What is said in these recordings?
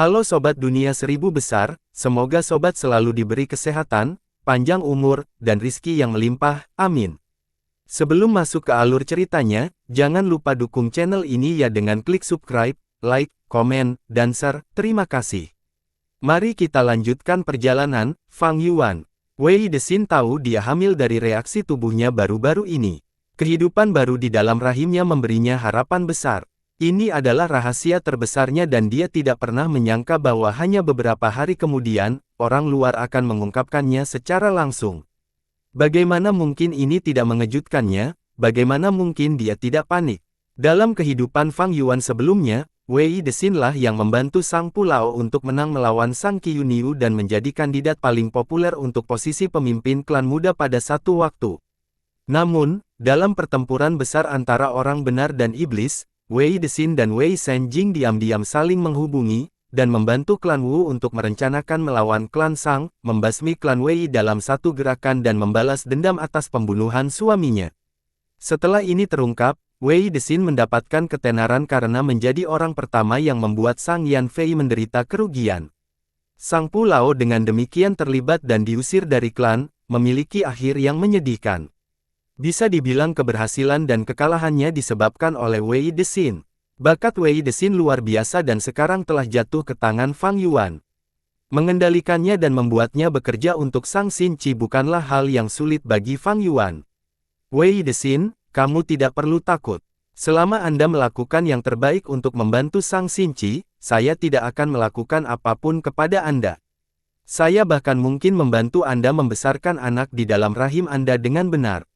Halo Sobat Dunia Seribu Besar, semoga Sobat selalu diberi kesehatan, panjang umur, dan rizki yang melimpah, amin. Sebelum masuk ke alur ceritanya, jangan lupa dukung channel ini ya dengan klik subscribe, like, komen, dan share, terima kasih. Mari kita lanjutkan perjalanan. Fang Yuan. Wei Dexin tahu dia hamil dari reaksi tubuhnya baru-baru ini. Kehidupan baru di dalam rahimnya memberinya harapan besar. Ini adalah rahasia terbesarnya dan dia tidak pernah menyangka bahwa hanya beberapa hari kemudian, orang luar akan mengungkapkannya secara langsung. Bagaimana mungkin ini tidak mengejutkannya? Bagaimana mungkin dia tidak panik? Dalam kehidupan Fang Yuan sebelumnya, Wei Dexin lah yang membantu Sang Pulao untuk menang melawan Sang Qiuniu dan menjadi kandidat paling populer untuk posisi pemimpin klan muda pada satu waktu. Namun, dalam pertempuran besar antara orang benar dan iblis, Wei Dexin dan Wei Shenjing diam-diam saling menghubungi, dan membantu klan Wu untuk merencanakan melawan klan Sang, membasmi klan Wei dalam satu gerakan dan membalas dendam atas pembunuhan suaminya. Setelah ini terungkap, Wei Dexin mendapatkan ketenaran karena menjadi orang pertama yang membuat Sang Yanfei menderita kerugian. Sang Pulao dengan demikian terlibat dan diusir dari klan, memiliki akhir yang menyedihkan. Bisa dibilang keberhasilan dan kekalahannya disebabkan oleh Wei Dexin. Bakat Wei Dexin luar biasa dan sekarang telah jatuh ke tangan Fang Yuan. Mengendalikannya dan membuatnya bekerja untuk Sang Xinqi bukanlah hal yang sulit bagi Fang Yuan. Wei Dexin, kamu tidak perlu takut. Selama Anda melakukan yang terbaik untuk membantu Sang Xinqi, saya tidak akan melakukan apapun kepada Anda. Saya bahkan mungkin membantu Anda membesarkan anak di dalam rahim Anda dengan benar.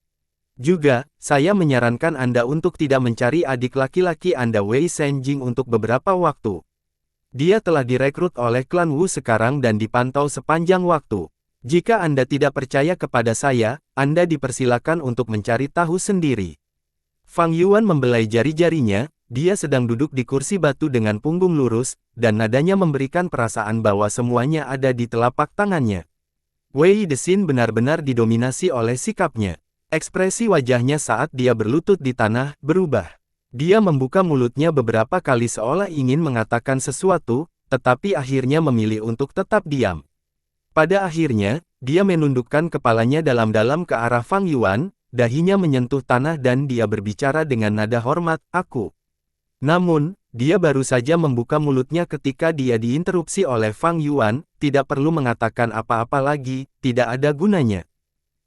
Juga, saya menyarankan Anda untuk tidak mencari adik laki-laki Anda Wei Shenjing untuk beberapa waktu. Dia telah direkrut oleh klan Wu sekarang dan dipantau sepanjang waktu. Jika Anda tidak percaya kepada saya, Anda dipersilakan untuk mencari tahu sendiri. Fang Yuan membelai jari-jarinya, dia sedang duduk di kursi batu dengan punggung lurus, dan nadanya memberikan perasaan bahwa semuanya ada di telapak tangannya. Wei Dexin benar-benar didominasi oleh sikapnya. Ekspresi wajahnya saat dia berlutut di tanah berubah. Dia membuka mulutnya beberapa kali seolah ingin mengatakan sesuatu, tetapi akhirnya memilih untuk tetap diam. Pada akhirnya, dia menundukkan kepalanya dalam-dalam ke arah Fang Yuan, dahinya menyentuh tanah dan dia berbicara dengan nada hormat, "Aku." Namun, dia baru saja membuka mulutnya ketika dia diinterupsi oleh Fang Yuan, "Tidak perlu mengatakan apa-apa lagi, tidak ada gunanya.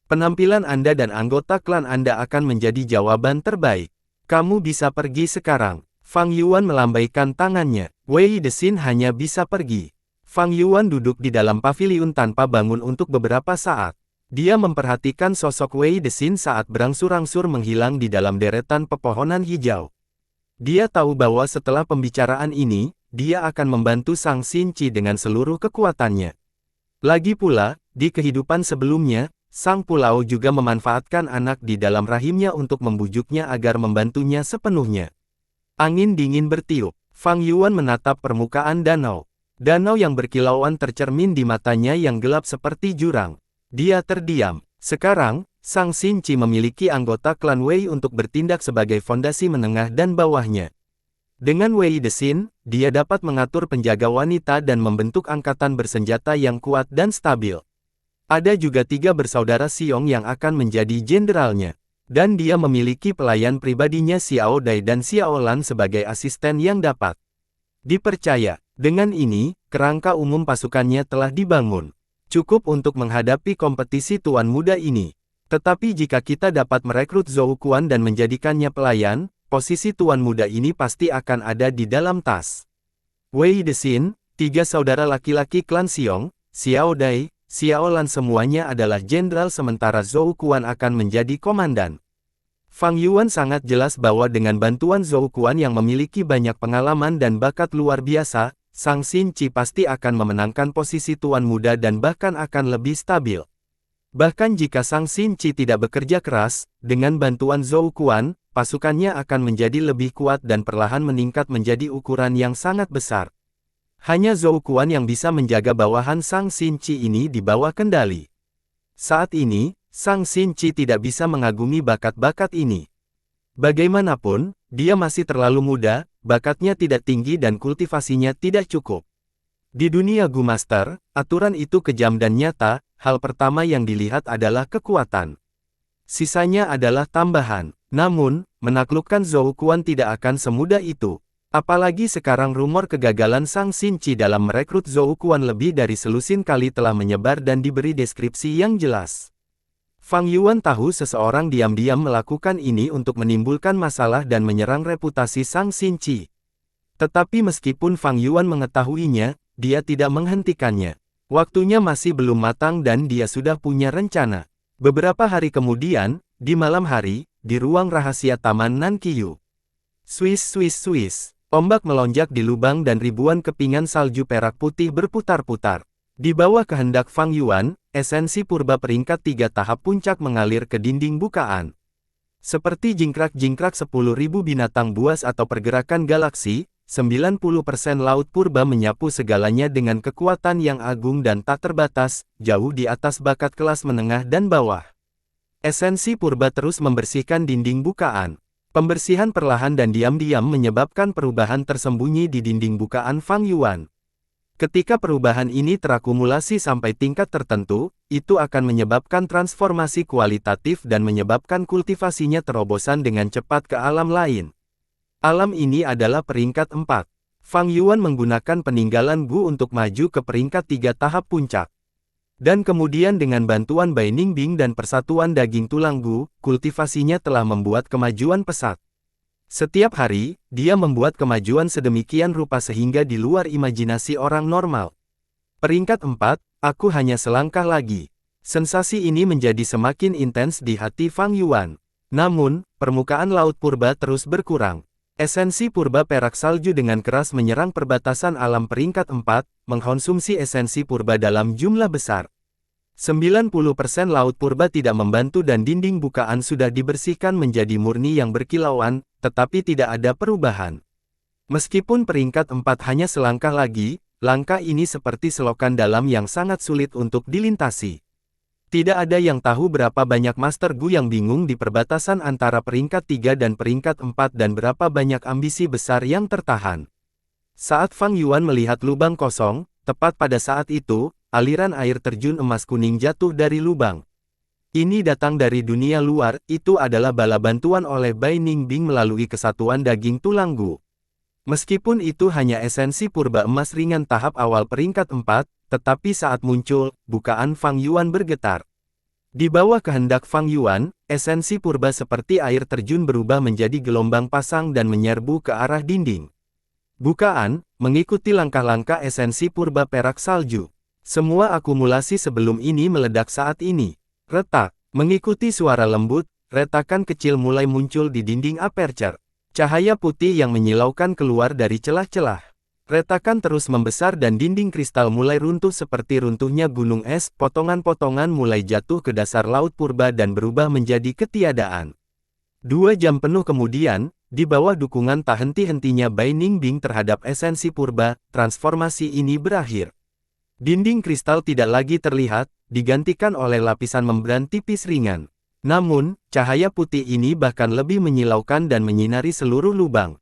Penampilan Anda dan anggota klan Anda akan menjadi jawaban terbaik. Kamu bisa pergi sekarang." Fang Yuan melambaikan tangannya. Wei Dexin hanya bisa pergi. Fang Yuan duduk di dalam paviliun tanpa bangun untuk beberapa saat. Dia memperhatikan sosok Wei Dexin saat berangsur-angsur menghilang di dalam deretan pepohonan hijau. Dia tahu bahwa setelah pembicaraan ini, dia akan membantu Sang Xinqi dengan seluruh kekuatannya. Lagi pula, di kehidupan sebelumnya, Sang Pulao juga memanfaatkan anak di dalam rahimnya untuk membujuknya agar membantunya sepenuhnya. Angin dingin bertiup. Fang Yuan menatap permukaan danau. Danau yang berkilauan tercermin di matanya yang gelap seperti jurang. Dia terdiam. Sekarang, Sang Xinqi memiliki anggota klan Wei untuk bertindak sebagai fondasi menengah dan bawahnya. Dengan Wei Dexin, dia dapat mengatur penjaga wanita dan membentuk angkatan bersenjata yang kuat dan stabil. Ada juga 3 bersaudara Xiong yang akan menjadi jenderalnya. Dan dia memiliki pelayan pribadinya Xiao Dai dan Xiao Lan sebagai asisten yang dapat dipercaya. Dengan ini, kerangka umum pasukannya telah dibangun. Cukup untuk menghadapi kompetisi tuan muda ini. Tetapi jika kita dapat merekrut Zhou Quan dan menjadikannya pelayan, posisi tuan muda ini pasti akan ada di dalam tas. Wei Dexin, 3 saudara laki-laki klan Xiong, Xiao Dai, Xiao Lan semuanya adalah jenderal sementara Zhou Quan akan menjadi komandan. Fang Yuan sangat jelas bahwa dengan bantuan Zhou Quan yang memiliki banyak pengalaman dan bakat luar biasa, Sang Xinqi pasti akan memenangkan posisi tuan muda dan bahkan akan lebih stabil. Bahkan jika Sang Xinqi tidak bekerja keras, dengan bantuan Zhou Quan, pasukannya akan menjadi lebih kuat dan perlahan meningkat menjadi ukuran yang sangat besar. Hanya Zhou Quan yang bisa menjaga bawahan Sang Xinqi ini di bawah kendali. Saat ini, Sang Xinqi tidak bisa mengagumi bakat-bakat ini. Bagaimanapun, dia masih terlalu muda, bakatnya tidak tinggi dan kultivasinya tidak cukup. Di dunia Gu Master, aturan itu kejam dan nyata, hal pertama yang dilihat adalah kekuatan. Sisanya adalah tambahan. Namun, menaklukkan Zhou Quan tidak akan semudah itu. Apalagi sekarang rumor kegagalan Sang Xinchi dalam merekrut Zhou Quan lebih dari selusin kali telah menyebar dan diberi deskripsi yang jelas. Fang Yuan tahu seseorang diam-diam melakukan ini untuk menimbulkan masalah dan menyerang reputasi Sang Xinchi. Tetapi meskipun Fang Yuan mengetahuinya, dia tidak menghentikannya. Waktunya masih belum matang dan dia sudah punya rencana. Beberapa hari kemudian, di malam hari, di ruang rahasia Taman Nanqiyu. Swiss Swiss Swiss. Ombak melonjak di lubang dan ribuan kepingan salju perak putih berputar-putar. Di bawah kehendak Fang Yuan, esensi purba peringkat 3 tahap puncak mengalir ke dinding bukaan. Seperti jingkrak-jingkrak 10.000 binatang buas atau pergerakan galaksi, 90% laut purba menyapu segalanya dengan kekuatan yang agung dan tak terbatas, jauh di atas bakat kelas menengah dan bawah. Esensi purba terus membersihkan dinding bukaan. Pembersihan perlahan dan diam-diam menyebabkan perubahan tersembunyi di dinding bukaan Fang Yuan. Ketika perubahan ini terakumulasi sampai tingkat tertentu, itu akan menyebabkan transformasi kualitatif dan menyebabkan kultivasinya terobosan dengan cepat ke alam lain. Alam ini adalah peringkat 4. Fang Yuan menggunakan peninggalan Gu untuk maju ke peringkat 3 tahap puncak. Dan kemudian dengan bantuan Bai Ningbing dan persatuan daging tulang Gu, kultivasinya telah membuat kemajuan pesat. Setiap hari, dia membuat kemajuan sedemikian rupa sehingga di luar imajinasi orang normal. Peringkat 4, aku hanya selangkah lagi. Sensasi ini menjadi semakin intens di hati Fang Yuan. Namun, permukaan laut purba terus berkurang. Esensi purba perak salju dengan keras menyerang perbatasan alam peringkat 4, mengkonsumsi esensi purba dalam jumlah besar. 90% laut purba tidak membantu dan dinding bukaan sudah dibersihkan menjadi murni yang berkilauan, tetapi tidak ada perubahan. Meskipun peringkat 4 hanya selangkah lagi, langkah ini seperti selokan dalam yang sangat sulit untuk dilintasi. Tidak ada yang tahu berapa banyak Master Gu yang bingung di perbatasan antara peringkat 3 dan peringkat 4 dan berapa banyak ambisi besar yang tertahan. Saat Fang Yuan melihat lubang kosong, tepat pada saat itu, aliran air terjun emas kuning jatuh dari lubang. Ini datang dari dunia luar, itu adalah bala bantuan oleh Bai Ningbing melalui kesatuan daging tulang Gu. Meskipun itu hanya esensi purba emas ringan tahap awal peringkat 4, tetapi saat muncul, bukaan Fang Yuan bergetar. Di bawah kehendak Fang Yuan, esensi purba seperti air terjun berubah menjadi gelombang pasang dan menyerbu ke arah dinding. Bukaan, mengikuti langkah-langkah esensi purba perak salju. Semua akumulasi sebelum ini meledak saat ini. Retak, mengikuti suara lembut, retakan kecil mulai muncul di dinding aperture. Cahaya putih yang menyilaukan keluar dari celah-celah. Retakan terus membesar dan dinding kristal mulai runtuh seperti runtuhnya gunung es, potongan-potongan mulai jatuh ke dasar laut purba dan berubah menjadi ketiadaan. 2 jam penuh kemudian, di bawah dukungan tak henti-hentinya Bai Ningbing terhadap esensi purba, transformasi ini berakhir. Dinding kristal tidak lagi terlihat, digantikan oleh lapisan membran tipis ringan. Namun, cahaya putih ini bahkan lebih menyilaukan dan menyinari seluruh lubang.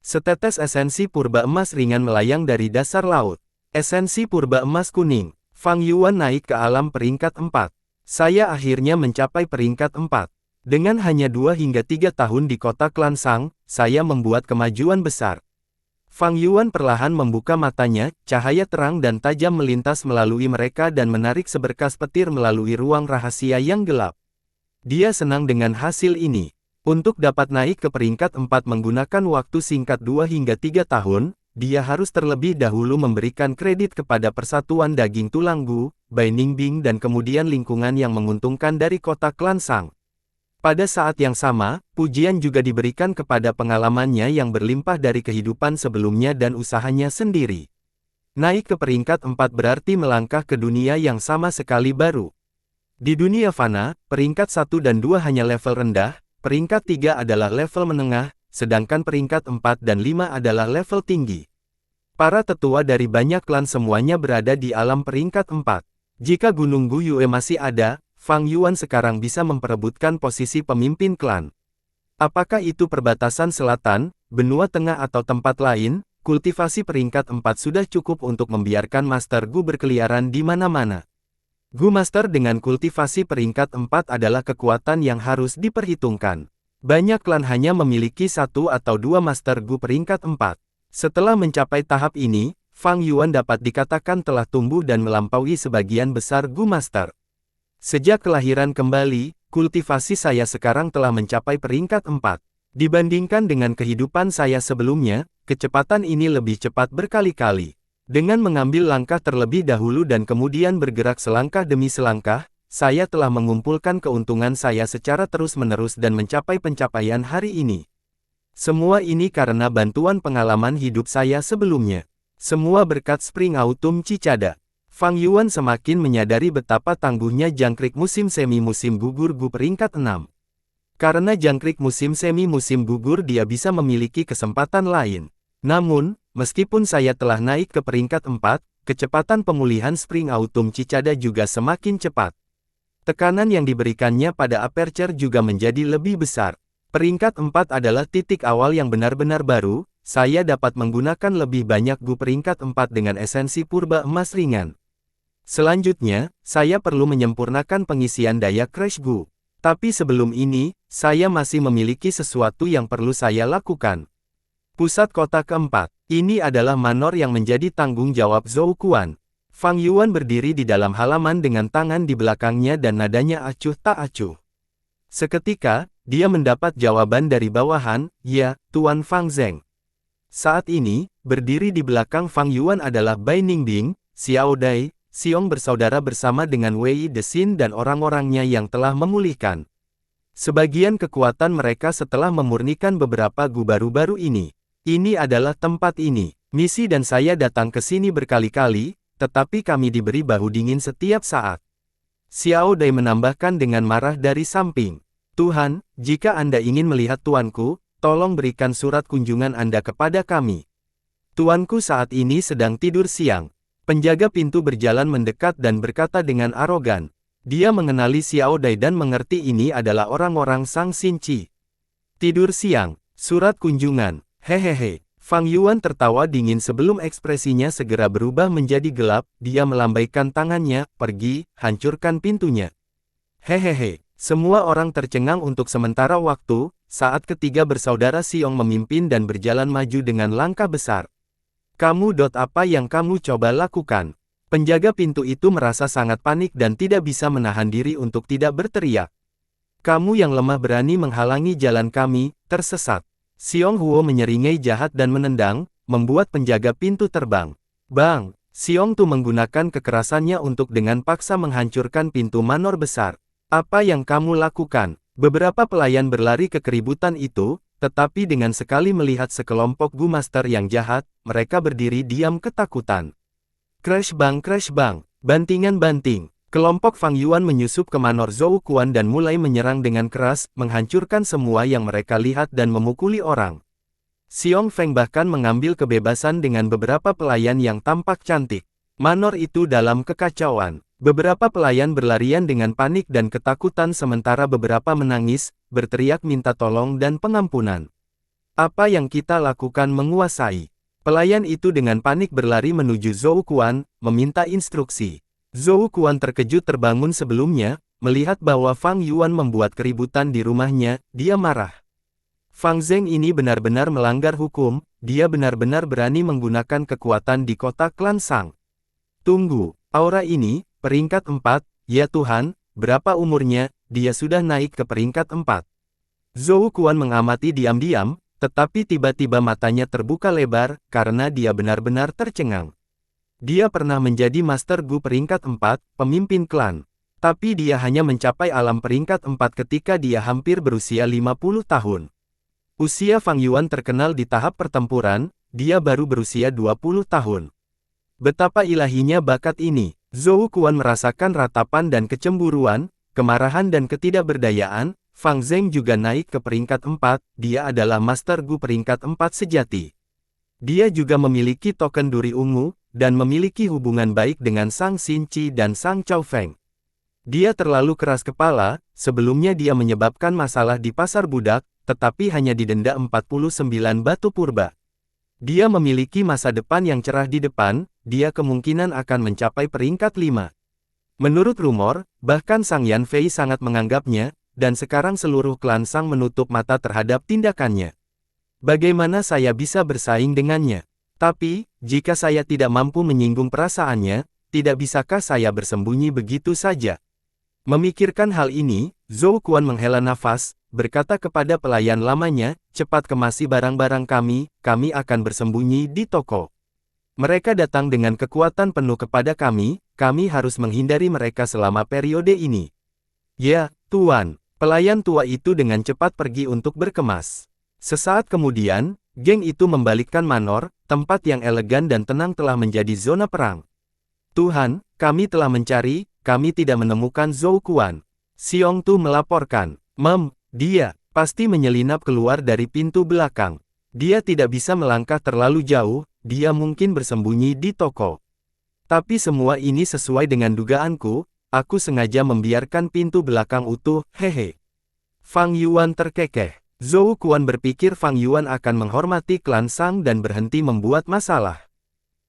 Setetes esensi purba emas ringan melayang dari dasar laut. Esensi purba emas kuning. Fang Yuan naik ke alam peringkat 4. Saya akhirnya mencapai peringkat 4. Dengan hanya 2 hingga 3 tahun di kota Klan Sang, saya membuat kemajuan besar. Fang Yuan perlahan membuka matanya, cahaya terang dan tajam melintas melalui mereka dan menarik seberkas petir melalui ruang rahasia yang gelap. Dia senang dengan hasil ini. Untuk dapat naik ke peringkat 4 menggunakan waktu singkat 2 hingga 3 tahun, dia harus terlebih dahulu memberikan kredit kepada persatuan daging tulang Gu, Bai Ningbing dan kemudian lingkungan yang menguntungkan dari kota Klan Sang. Pada saat yang sama, pujian juga diberikan kepada pengalamannya yang berlimpah dari kehidupan sebelumnya dan usahanya sendiri. Naik ke peringkat 4 berarti melangkah ke dunia yang sama sekali baru. Di dunia fana, peringkat 1 dan 2 hanya level rendah, peringkat 3 adalah level menengah, sedangkan peringkat 4 dan 5 adalah level tinggi. Para tetua dari banyak klan semuanya berada di alam peringkat 4. Jika Gunung Guyue masih ada, Fang Yuan sekarang bisa memperebutkan posisi pemimpin klan. Apakah itu perbatasan selatan, benua tengah atau tempat lain, kultivasi peringkat 4 sudah cukup untuk membiarkan Master Gu berkeliaran di mana-mana. Gu Master dengan kultivasi peringkat 4 adalah kekuatan yang harus diperhitungkan. Banyak klan hanya memiliki 1 atau 2 Master Gu peringkat 4. Setelah mencapai tahap ini, Fang Yuan dapat dikatakan telah tumbuh dan melampaui sebagian besar Gu Master. Sejak kelahiran kembali, kultivasi saya sekarang telah mencapai peringkat 4. Dibandingkan dengan kehidupan saya sebelumnya, kecepatan ini lebih cepat berkali-kali. Dengan mengambil langkah terlebih dahulu dan kemudian bergerak selangkah demi selangkah, saya telah mengumpulkan keuntungan saya secara terus-menerus dan mencapai pencapaian hari ini. Semua ini karena bantuan pengalaman hidup saya sebelumnya. Semua berkat Spring Autumn Cicada. Fang Yuan semakin menyadari betapa tangguhnya jangkrik musim semi-musim gugur Gu peringkat 6. Karena jangkrik musim semi-musim gugur dia bisa memiliki kesempatan lain. Namun, meskipun saya telah naik ke peringkat 4, kecepatan pemulihan Spring Autumn Cicada juga semakin cepat. Tekanan yang diberikannya pada aperture juga menjadi lebih besar. Peringkat 4 adalah titik awal yang benar-benar baru, saya dapat menggunakan lebih banyak Gu peringkat 4 dengan esensi purba emas ringan. Selanjutnya, saya perlu menyempurnakan pengisian daya Crash Gu. Tapi sebelum ini, saya masih memiliki sesuatu yang perlu saya lakukan. Pusat kota keempat. Ini adalah manor yang menjadi tanggung jawab Zhou Quan. Fang Yuan berdiri di dalam halaman dengan tangan di belakangnya dan nadanya acuh tak acuh. Seketika, dia mendapat jawaban dari bawahan, "Ya, Tuan Fang Zeng." Saat ini, berdiri di belakang Fang Yuan adalah Bai Ningbing, Xiao Dai, Xiong bersaudara bersama dengan Wei Desin dan orang-orangnya yang telah memulihkan sebagian kekuatan mereka setelah memurnikan beberapa Gu baru-baru ini. Ini adalah tempat ini. Misi dan saya datang ke sini berkali-kali, tetapi kami diberi bahu dingin setiap saat. Xiao Dai menambahkan dengan marah dari samping. Tuhan, jika Anda ingin melihat tuanku, tolong berikan surat kunjungan Anda kepada kami. Tuanku saat ini sedang tidur siang. Penjaga pintu berjalan mendekat dan berkata dengan arogan. Dia mengenali Xiao Dai dan mengerti ini adalah orang-orang Sang Xinqi. Tidur siang, surat kunjungan. Hehehe, Fang Yuan tertawa dingin sebelum ekspresinya segera berubah menjadi gelap, dia melambaikan tangannya, pergi, hancurkan pintunya. Hehehe, semua orang tercengang untuk sementara waktu, saat ketiga bersaudara Xiong memimpin dan berjalan maju dengan langkah besar. Kamu apa yang kamu coba lakukan? Penjaga pintu itu merasa sangat panik dan tidak bisa menahan diri untuk tidak berteriak. Kamu yang lemah berani menghalangi jalan kami, tersesat. Xiong Huo menyeringai jahat dan menendang, membuat penjaga pintu terbang. Bang! Xiong Tu menggunakan kekerasannya untuk dengan paksa menghancurkan pintu manor besar. Apa yang kamu lakukan? Beberapa pelayan berlari ke keributan itu, tetapi dengan sekali melihat sekelompok Gu Master yang jahat, mereka berdiri diam ketakutan. Crash bang, bantingan banting. Kelompok Fang Yuan menyusup ke manor Zhou Quan dan mulai menyerang dengan keras, menghancurkan semua yang mereka lihat dan memukuli orang. Xiong Feng bahkan mengambil kebebasan dengan beberapa pelayan yang tampak cantik. Manor itu dalam kekacauan. Beberapa pelayan berlarian dengan panik dan ketakutan sementara beberapa menangis, berteriak minta tolong dan pengampunan. Apa yang kita lakukan menguasai? Pelayan itu dengan panik berlari menuju Zhou Quan, meminta instruksi. Zhou Quan terkejut terbangun sebelumnya, melihat bahwa Fang Yuan membuat keributan di rumahnya, dia marah. Fang Zeng ini benar-benar melanggar hukum, dia benar-benar berani menggunakan kekuatan di kota klan Sang. Tunggu, aura ini, peringkat 4, ya Tuhan, berapa umurnya, dia sudah naik ke peringkat 4. Zhou Quan mengamati diam-diam, tetapi tiba-tiba matanya terbuka lebar, karena dia benar-benar tercengang. Dia pernah menjadi Master Gu peringkat 4, pemimpin klan. Tapi dia hanya mencapai alam peringkat 4 ketika dia hampir berusia 50 tahun. Usia Fang Yuan terkenal di tahap pertempuran, dia baru berusia 20 tahun. Betapa ilahinya bakat ini. Zhou Quan merasakan ratapan dan kecemburuan, kemarahan dan ketidakberdayaan. Fang Zeng juga naik ke peringkat 4, dia adalah Master Gu peringkat 4 sejati. Dia juga memiliki token duri ungu, dan memiliki hubungan baik dengan Sang Xinqi dan Sang Chao Feng. Dia terlalu keras kepala, sebelumnya dia menyebabkan masalah di pasar budak, tetapi hanya didenda 49 batu purba. Dia memiliki masa depan yang cerah di depan, dia kemungkinan akan mencapai peringkat 5. Menurut rumor, bahkan Sang Yan Fei sangat menganggapnya, dan sekarang seluruh klan Sang menutup mata terhadap tindakannya. Bagaimana saya bisa bersaing dengannya? Tapi, jika saya tidak mampu menyinggung perasaannya, tidak bisakah saya bersembunyi begitu saja? Memikirkan hal ini, Zhou Quan menghela nafas, berkata kepada pelayan lamanya, cepat kemasi barang-barang kami akan bersembunyi di toko. Mereka datang dengan kekuatan penuh kepada kami harus menghindari mereka selama periode ini. Ya, Tuan. Pelayan tua itu dengan cepat pergi untuk berkemas. Sesaat kemudian, geng itu membalikkan manor, tempat yang elegan dan tenang telah menjadi zona perang. Tuhan, kami telah mencari, kami tidak menemukan Zhou Quan. Xiong Tu melaporkan, dia pasti menyelinap keluar dari pintu belakang. Dia tidak bisa melangkah terlalu jauh, dia mungkin bersembunyi di toko. Tapi semua ini sesuai dengan dugaanku, aku sengaja membiarkan pintu belakang utuh, hehe. Fang Yuan terkekeh. Zhou Quan berpikir Fang Yuan akan menghormati klan Sang dan berhenti membuat masalah.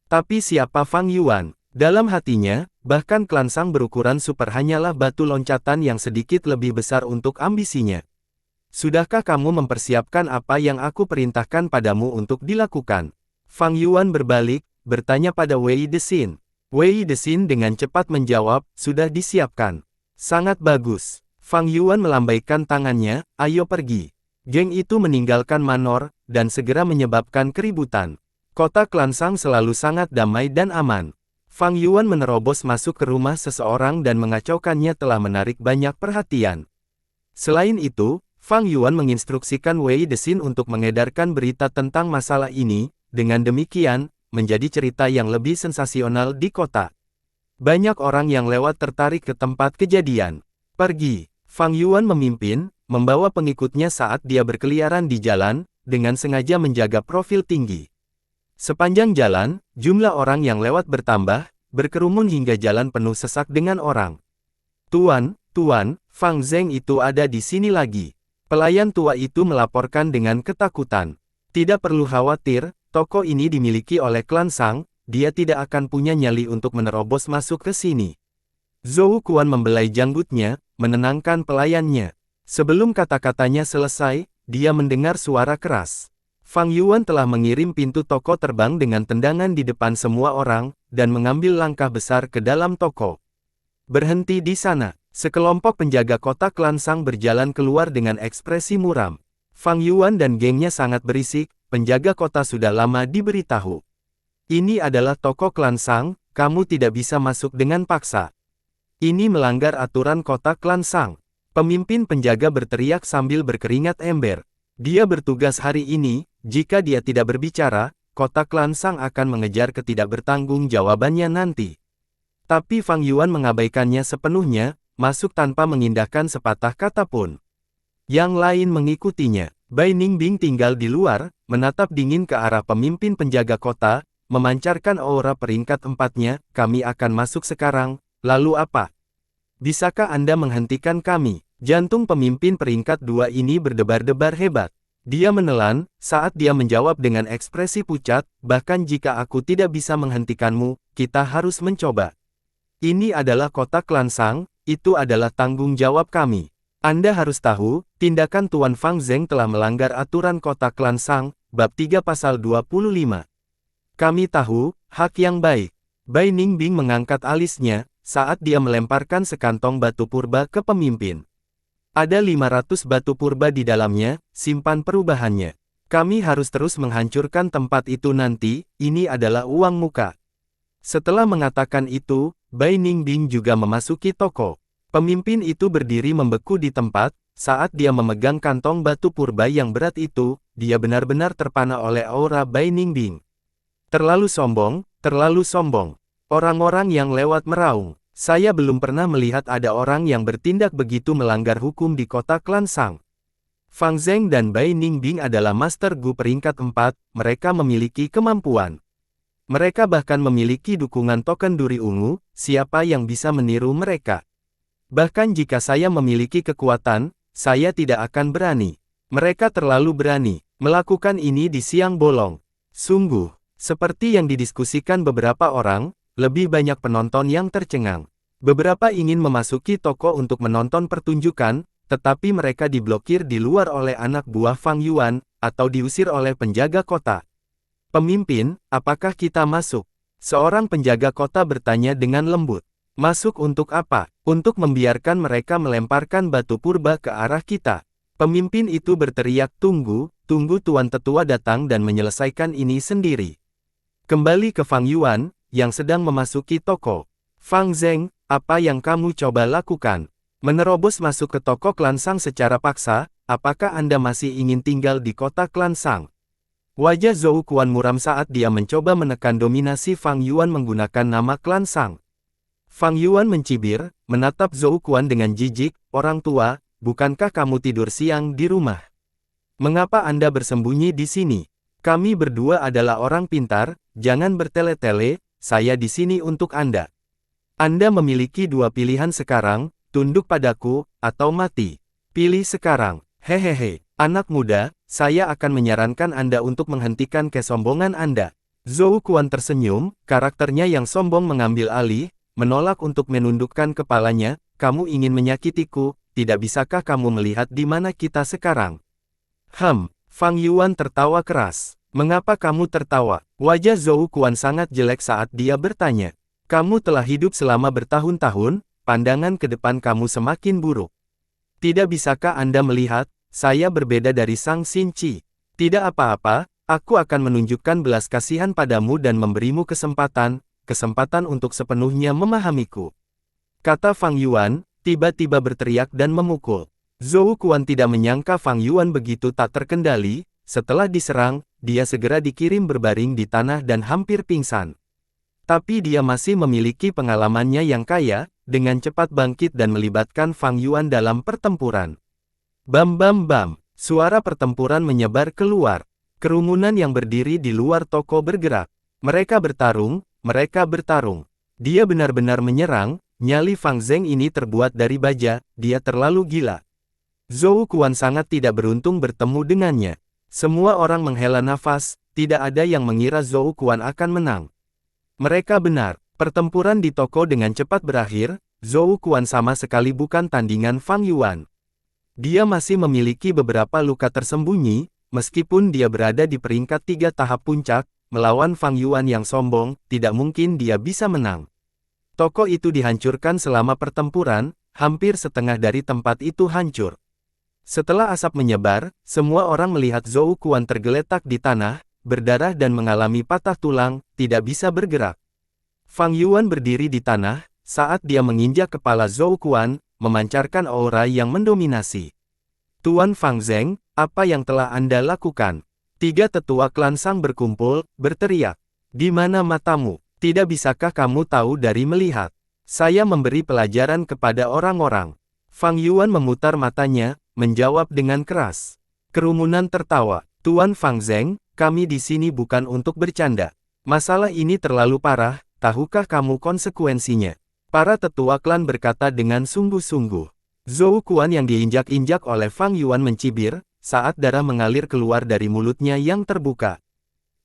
Tapi siapa Fang Yuan? Dalam hatinya, bahkan klan Sang berukuran super hanyalah batu loncatan yang sedikit lebih besar untuk ambisinya. Sudahkah kamu mempersiapkan apa yang aku perintahkan padamu untuk dilakukan? Fang Yuan berbalik, bertanya pada Wei Desin. Wei Desin dengan cepat menjawab, sudah disiapkan. Sangat bagus. Fang Yuan melambaikan tangannya, ayo pergi. Geng itu meninggalkan manor, dan segera menyebabkan keributan. Kota klan Sang selalu sangat damai dan aman. Fang Yuan menerobos masuk ke rumah seseorang dan mengacaukannya telah menarik banyak perhatian. Selain itu, Fang Yuan menginstruksikan Wei Desin untuk mengedarkan berita tentang masalah ini, dengan demikian, menjadi cerita yang lebih sensasional di kota. Banyak orang yang lewat tertarik ke tempat kejadian. Pergi. Fang Yuan memimpin, membawa pengikutnya saat dia berkeliaran di jalan, dengan sengaja menjaga profil tinggi. Sepanjang jalan, jumlah orang yang lewat bertambah, berkerumun hingga jalan penuh sesak dengan orang. Tuan, Fang Zheng itu ada di sini lagi. Pelayan tua itu melaporkan dengan ketakutan. Tidak perlu khawatir, toko ini dimiliki oleh klan Sang, dia tidak akan punya nyali untuk menerobos masuk ke sini. Zhou Quan membelai janggutnya, menenangkan pelayannya. Sebelum kata-katanya selesai, dia mendengar suara keras. Fang Yuan telah mengirim pintu toko terbang dengan tendangan di depan semua orang, dan mengambil langkah besar ke dalam toko. Berhenti di sana. Sekelompok penjaga kota klan Sang berjalan keluar dengan ekspresi muram. Fang Yuan dan gengnya sangat berisik, penjaga kota sudah lama diberitahu. Ini adalah toko klan Sang, kamu tidak bisa masuk dengan paksa. Ini melanggar aturan kota klan Sang. Pemimpin penjaga berteriak sambil berkeringat ember. Dia bertugas hari ini, jika dia tidak berbicara, kota klan Sang akan mengejar ketidakbertanggung-jawabannya nanti. Tapi Fang Yuan mengabaikannya sepenuhnya, masuk tanpa mengindahkan sepatah kata pun. Yang lain mengikutinya. Bai Ningbing tinggal di luar, menatap dingin ke arah pemimpin penjaga kota, memancarkan aura peringkat 4-nya, kami akan masuk sekarang, lalu apa? Bisakah Anda menghentikan kami? Jantung pemimpin peringkat 2 ini berdebar-debar hebat. Dia menelan, saat dia menjawab dengan ekspresi pucat, bahkan jika aku tidak bisa menghentikanmu, kita harus mencoba. Ini adalah kota klan Sang, itu adalah tanggung jawab kami. Anda harus tahu, tindakan Tuan Fang Zheng telah melanggar aturan kota klan Sang, bab 3 pasal 25. Kami tahu, hak yang baik. Bai Ningbing mengangkat alisnya, saat dia melemparkan sekantong batu purba ke pemimpin. Ada 500 batu purba di dalamnya, simpan perubahannya. Kami harus terus menghancurkan tempat itu nanti, ini adalah uang muka. Setelah mengatakan itu, Bai Ningbing juga memasuki toko. Pemimpin itu berdiri membeku di tempat, saat dia memegang kantong batu purba yang berat itu, dia benar-benar terpana oleh aura Bai Ningbing. Terlalu sombong, terlalu sombong. Orang-orang yang lewat meraung. Saya belum pernah melihat ada orang yang bertindak begitu melanggar hukum di kota klan Sang. Fang Zheng dan Bai Ningbing adalah Master Gu peringkat 4, mereka memiliki kemampuan. Mereka bahkan memiliki dukungan token duri ungu, siapa yang bisa meniru mereka? Bahkan jika saya memiliki kekuatan, saya tidak akan berani. Mereka terlalu berani melakukan ini di siang bolong. Sungguh, seperti yang didiskusikan beberapa orang, lebih banyak penonton yang tercengang. Beberapa ingin memasuki toko untuk menonton pertunjukan, tetapi mereka diblokir di luar oleh anak buah Fang Yuan, atau diusir oleh penjaga kota. Pemimpin, apakah kita masuk? Seorang penjaga kota bertanya dengan lembut. Masuk untuk apa? Untuk membiarkan mereka melemparkan batu purba ke arah kita. Pemimpin itu berteriak, tunggu Tuan Tetua datang dan menyelesaikan ini sendiri. Kembali ke Fang Yuan, yang sedang memasuki toko. Fang Zeng, apa yang kamu coba lakukan? Menerobos masuk ke toko Klansang secara paksa, apakah Anda masih ingin tinggal di kota Klansang? Wajah Zhou Kuan muram saat dia mencoba menekan dominasi Fang Yuan menggunakan nama Klansang. Fang Yuan mencibir, menatap Zhou Kuan dengan jijik, orang tua, bukankah kamu tidur siang di rumah? Mengapa Anda bersembunyi di sini? Kami berdua adalah orang pintar, jangan bertele-tele, saya di sini untuk Anda. Anda memiliki dua pilihan sekarang, tunduk padaku, atau mati. Pilih sekarang. Hehehe, anak muda, saya akan menyarankan Anda untuk menghentikan kesombongan Anda. Zhou Kuan tersenyum, karakternya yang sombong mengambil alih, menolak untuk menundukkan kepalanya, kamu ingin menyakitiku, tidak bisakah kamu melihat di mana kita sekarang? Fang Yuan tertawa keras. Mengapa kamu tertawa? Wajah Zhou Kuan sangat jelek saat dia bertanya. Kamu telah hidup selama bertahun-tahun, pandangan ke depan kamu semakin buruk. Tidak bisakah Anda melihat, saya berbeda dari Sang Xinci. Tidak apa-apa, aku akan menunjukkan belas kasihan padamu dan memberimu kesempatan untuk sepenuhnya memahamiku. Kata Fang Yuan, tiba-tiba berteriak dan memukul. Zhou Kuan tidak menyangka Fang Yuan begitu tak terkendali, setelah diserang, dia segera dikirim berbaring di tanah dan hampir pingsan. Tapi dia masih memiliki pengalamannya yang kaya, dengan cepat bangkit dan melibatkan Fang Yuan dalam pertempuran. Bam bam bam, suara pertempuran menyebar keluar. Kerumunan yang berdiri di luar toko bergerak. Mereka bertarung. Dia benar-benar menyerang, nyali Fang Zeng ini terbuat dari baja, dia terlalu gila. Zhou Kuan sangat tidak beruntung bertemu dengannya. Semua orang menghela nafas, tidak ada yang mengira Zhou Kuan akan menang. Mereka benar, pertempuran di toko dengan cepat berakhir, Zhou Kuan sama sekali bukan tandingan Fang Yuan. Dia masih memiliki beberapa luka tersembunyi, meskipun dia berada di peringkat 3 tahap puncak, melawan Fang Yuan yang sombong, tidak mungkin dia bisa menang. Toko itu dihancurkan selama pertempuran, hampir setengah dari tempat itu hancur. Setelah asap menyebar, semua orang melihat Zhou Kuan tergeletak di tanah, berdarah dan mengalami patah tulang, tidak bisa bergerak. Fang Yuan berdiri di tanah, saat dia menginjak kepala Zhou Kuan, memancarkan aura yang mendominasi. Tuan Fang Zeng, apa yang telah Anda lakukan? 3 tetua klan Sang berkumpul, berteriak. Di mana matamu? Tidak bisakah kamu tahu dari melihat? Saya memberi pelajaran kepada orang-orang. Fang Yuan memutar matanya, menjawab dengan keras. Kerumunan tertawa. Tuan Fang Zeng, kami di sini bukan untuk bercanda. Masalah ini terlalu parah, tahukah kamu konsekuensinya? Para tetua klan berkata dengan sungguh-sungguh. Zhou Kuan yang diinjak-injak oleh Fang Yuan mencibir, saat darah mengalir keluar dari mulutnya yang terbuka.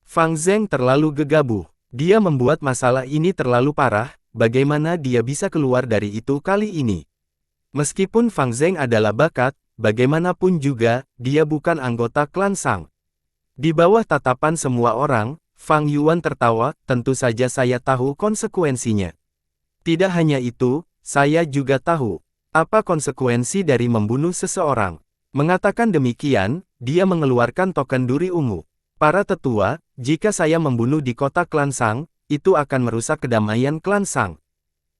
Fang Zeng terlalu gegabah. Dia membuat masalah ini terlalu parah, bagaimana dia bisa keluar dari itu kali ini? Meskipun Fang Zeng adalah bakat, bagaimanapun juga, dia bukan anggota klan Sang. Di bawah tatapan semua orang, Fang Yuan tertawa, tentu saja saya tahu konsekuensinya. Tidak hanya itu, saya juga tahu apa konsekuensi dari membunuh seseorang. Mengatakan demikian, dia mengeluarkan token duri ungu. Para tetua, jika saya membunuh di kota klan Sang, itu akan merusak kedamaian klan Sang.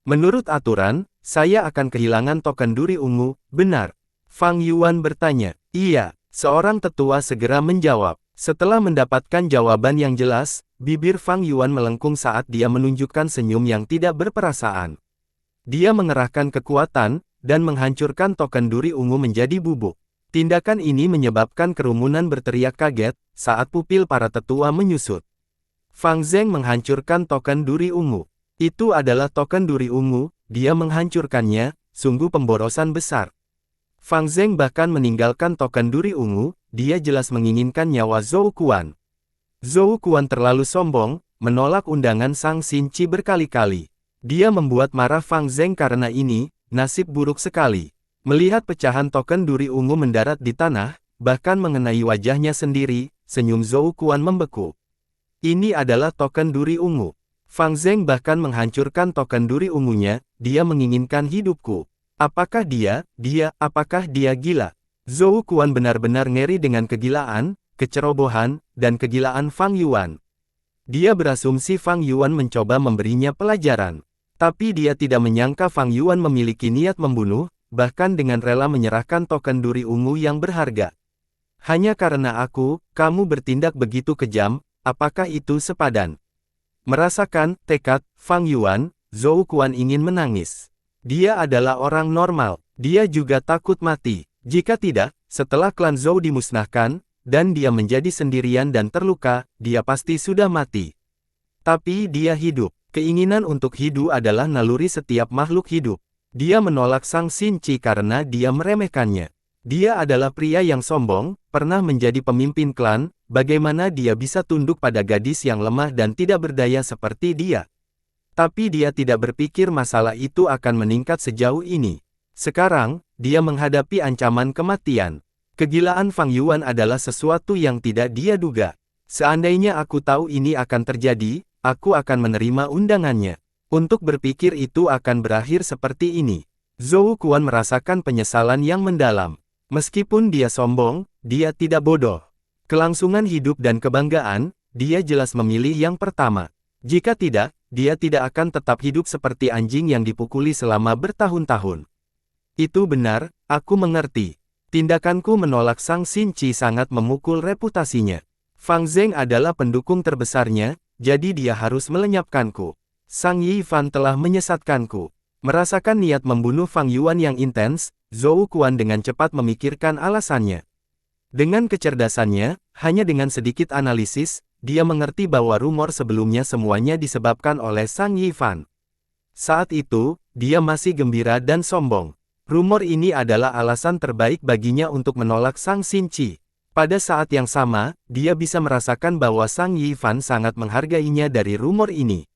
Menurut aturan, saya akan kehilangan token duri ungu, benar? Fang Yuan bertanya. Iya, seorang tetua segera menjawab. Setelah mendapatkan jawaban yang jelas, bibir Fang Yuan melengkung saat dia menunjukkan senyum yang tidak berperasaan. Dia mengerahkan kekuatan, dan menghancurkan token duri ungu menjadi bubuk. Tindakan ini menyebabkan kerumunan berteriak kaget, saat pupil para tetua menyusut. Fang Zeng menghancurkan token duri ungu. Itu adalah token duri ungu, dia menghancurkannya, sungguh pemborosan besar. Fang Zeng bahkan meninggalkan token duri ungu, dia jelas menginginkan nyawa Zhou Kuan. Zhou Kuan terlalu sombong, menolak undangan Sang Xinqi berkali-kali. Dia membuat marah Fang Zheng karena ini, nasib buruk sekali. Melihat pecahan token duri ungu mendarat di tanah, bahkan mengenai wajahnya sendiri, senyum Zhou Kuan membeku. Ini adalah token duri ungu. Fang Zheng bahkan menghancurkan token duri ungunya, dia menginginkan hidupku. Apakah apakah dia gila? Zhou Kuan benar-benar ngeri dengan kegilaan, kecerobohan, dan kegilaan Fang Yuan. Dia berasumsi Fang Yuan mencoba memberinya pelajaran. Tapi dia tidak menyangka Fang Yuan memiliki niat membunuh, bahkan dengan rela menyerahkan token duri ungu yang berharga. Hanya karena kamu bertindak begitu kejam, apakah itu sepadan? Merasakan tekad Fang Yuan, Zhou Kuan ingin menangis. Dia adalah orang normal, dia juga takut mati. Jika tidak, setelah klan Zhou dimusnahkan, dan dia menjadi sendirian dan terluka, dia pasti sudah mati. Tapi dia hidup. Keinginan untuk hidup adalah naluri setiap makhluk hidup. Dia menolak Sang Xinqi karena dia meremehkannya. Dia adalah pria yang sombong, pernah menjadi pemimpin klan, bagaimana dia bisa tunduk pada gadis yang lemah dan tidak berdaya seperti dia. Tapi dia tidak berpikir masalah itu akan meningkat sejauh ini. Sekarang, dia menghadapi ancaman kematian. Kegilaan Fang Yuan adalah sesuatu yang tidak dia duga. Seandainya aku tahu ini akan terjadi, aku akan menerima undangannya. Untuk berpikir itu akan berakhir seperti ini. Zhou Kuan merasakan penyesalan yang mendalam. Meskipun dia sombong, dia tidak bodoh. Kelangsungan hidup dan kebanggaan, dia jelas memilih yang pertama. Jika tidak, dia tidak akan tetap hidup seperti anjing yang dipukuli selama bertahun-tahun. Itu benar, aku mengerti. Tindakanku menolak Sang Xinqi sangat memukul reputasinya. Fang Zheng adalah pendukung terbesarnya, jadi dia harus melenyapkanku. Sang Yifan telah menyesatkanku. Merasakan niat membunuh Fang Yuan yang intens, Zhou Kuan dengan cepat memikirkan alasannya. Dengan kecerdasannya, hanya dengan sedikit analisis, dia mengerti bahwa rumor sebelumnya semuanya disebabkan oleh Sang Yifan. Saat itu, dia masih gembira dan sombong. Rumor ini adalah alasan terbaik baginya untuk menolak Sang Xinqi. Pada saat yang sama, dia bisa merasakan bahwa Sang Yifan sangat menghargainya dari rumor ini.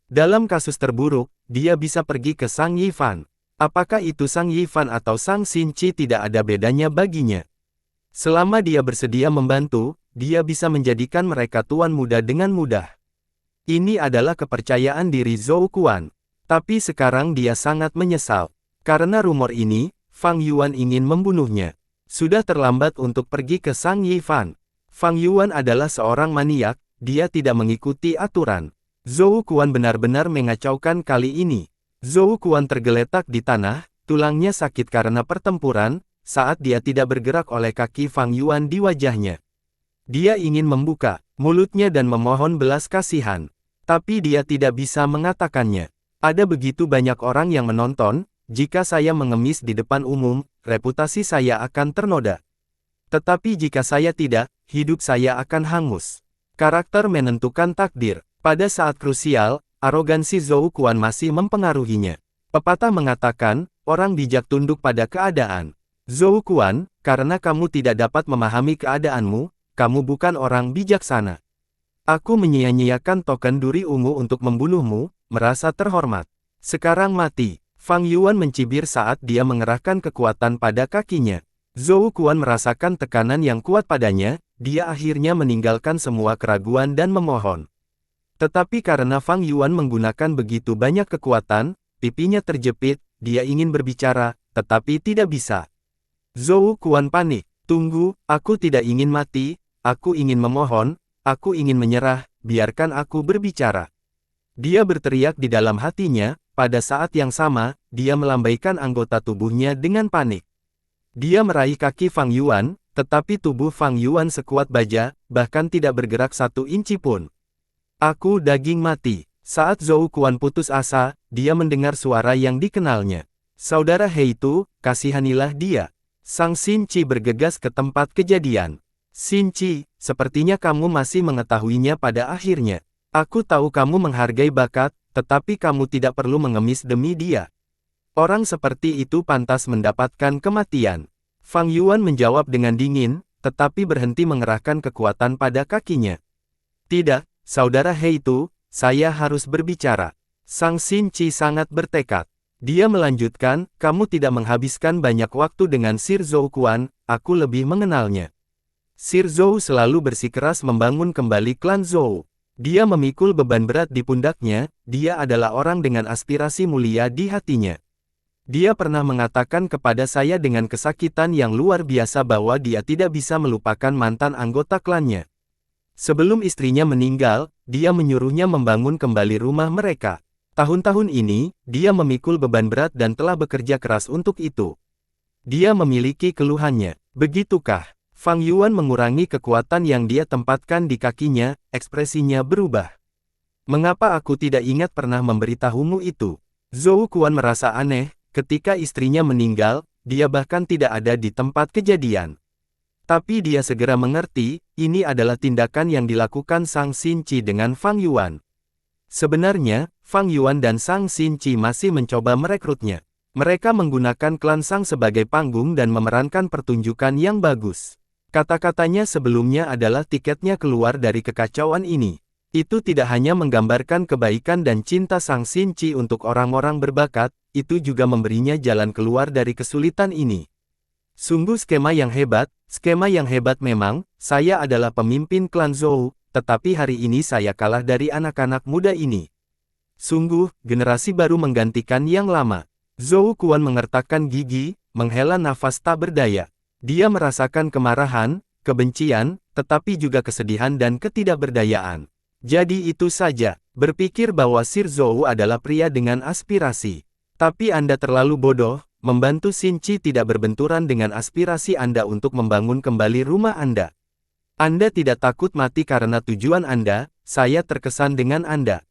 Dalam kasus terburuk, dia bisa pergi ke Sang Yifan. Apakah itu Sang Yifan atau Sang Xinqi tidak ada bedanya baginya. Selama dia bersedia membantu, dia bisa menjadikan mereka tuan muda dengan mudah. Ini adalah kepercayaan diri Zhou Kuan. Tapi sekarang dia sangat menyesal. Karena rumor ini, Fang Yuan ingin membunuhnya. Sudah terlambat untuk pergi ke Sang Yifan. Fang Yuan adalah seorang maniak, dia tidak mengikuti aturan. Zhou Kuan benar-benar mengacaukan kali ini. Zhou Kuan tergeletak di tanah, tulangnya sakit karena pertempuran, saat dia tidak bergerak oleh kaki Fang Yuan di wajahnya. Dia ingin membuka mulutnya dan memohon belas kasihan. Tapi dia tidak bisa mengatakannya. Ada begitu banyak orang yang menonton, jika saya mengemis di depan umum, reputasi saya akan ternoda. Tetapi jika saya tidak, hidup saya akan hangus. Karakter menentukan takdir. Pada saat krusial, arogansi Zhou Kuan masih mempengaruhinya. Pepatah mengatakan, orang bijak tunduk pada keadaan. Zhou Kuan, karena kamu tidak dapat memahami keadaanmu, kamu bukan orang bijaksana. Aku menyia-nyiakan token duri ungu untuk membunuhmu, merasa terhormat. Sekarang mati. Fang Yuan mencibir saat dia mengerahkan kekuatan pada kakinya. Zhou Kuan merasakan tekanan yang kuat padanya, dia akhirnya meninggalkan semua keraguan dan memohon. Tetapi karena Fang Yuan menggunakan begitu banyak kekuatan, pipinya terjepit, dia ingin berbicara, tetapi tidak bisa. Zhou Kuan panik. Tunggu, aku tidak ingin mati, aku ingin memohon, aku ingin menyerah, biarkan aku berbicara. Dia berteriak di dalam hatinya, pada saat yang sama, dia melambaikan anggota tubuhnya dengan panik. Dia meraih kaki Fang Yuan, tetapi tubuh Fang Yuan sekuat baja, bahkan tidak bergerak 1 inci pun. Aku daging mati. Saat Zhou Kuan putus asa, dia mendengar suara yang dikenalnya. Saudara Heitu, kasihanilah dia. Sang Xinqi bergegas ke tempat kejadian. Xinqi, sepertinya kamu masih mengetahuinya pada akhirnya. Aku tahu kamu menghargai bakat, tetapi kamu tidak perlu mengemis demi dia. Orang seperti itu pantas mendapatkan kematian. Fang Yuan menjawab dengan dingin, tetapi berhenti mengerahkan kekuatan pada kakinya. Tidak, Saudara Heitu, saya harus berbicara. Sang Xinchi sangat bertekad. Dia melanjutkan, kamu tidak menghabiskan banyak waktu dengan Sir Zhou Quan, aku lebih mengenalnya. Sir Zhou selalu bersikeras membangun kembali klan Zhou. Dia memikul beban berat di pundaknya, dia adalah orang dengan aspirasi mulia di hatinya. Dia pernah mengatakan kepada saya dengan kesakitan yang luar biasa bahwa dia tidak bisa melupakan mantan anggota klannya. Sebelum istrinya meninggal, dia menyuruhnya membangun kembali rumah mereka. Tahun-tahun ini, dia memikul beban berat dan telah bekerja keras untuk itu. Dia memiliki keluhannya. Begitukah? Fang Yuan mengurangi kekuatan yang dia tempatkan di kakinya, ekspresinya berubah. Mengapa aku tidak ingat pernah memberitahumu itu? Zhou Quan merasa aneh, ketika istrinya meninggal, dia bahkan tidak ada di tempat kejadian. Tapi dia segera mengerti, ini adalah tindakan yang dilakukan Sang Xinchi dengan Fang Yuan. Sebenarnya, Fang Yuan dan Sang Xinchi masih mencoba merekrutnya. Mereka menggunakan klan Sang sebagai panggung dan memerankan pertunjukan yang bagus. Kata-katanya sebelumnya adalah tiketnya keluar dari kekacauan ini. Itu tidak hanya menggambarkan kebaikan dan cinta Sang Xinchi untuk orang-orang berbakat, itu juga memberinya jalan keluar dari kesulitan ini. Sungguh skema yang hebat memang, saya adalah pemimpin klan Zhou, tetapi hari ini saya kalah dari anak-anak muda ini. Sungguh, generasi baru menggantikan yang lama. Zhou Quan mengertakkan gigi, menghela nafas tak berdaya. Dia merasakan kemarahan, kebencian, tetapi juga kesedihan dan ketidakberdayaan. Jadi itu saja, berpikir bahwa Sir Zhou adalah pria dengan aspirasi. Tapi Anda terlalu bodoh. Membantu Xinchi tidak berbenturan dengan aspirasi Anda untuk membangun kembali rumah Anda. Anda tidak takut mati karena tujuan Anda, saya terkesan dengan Anda.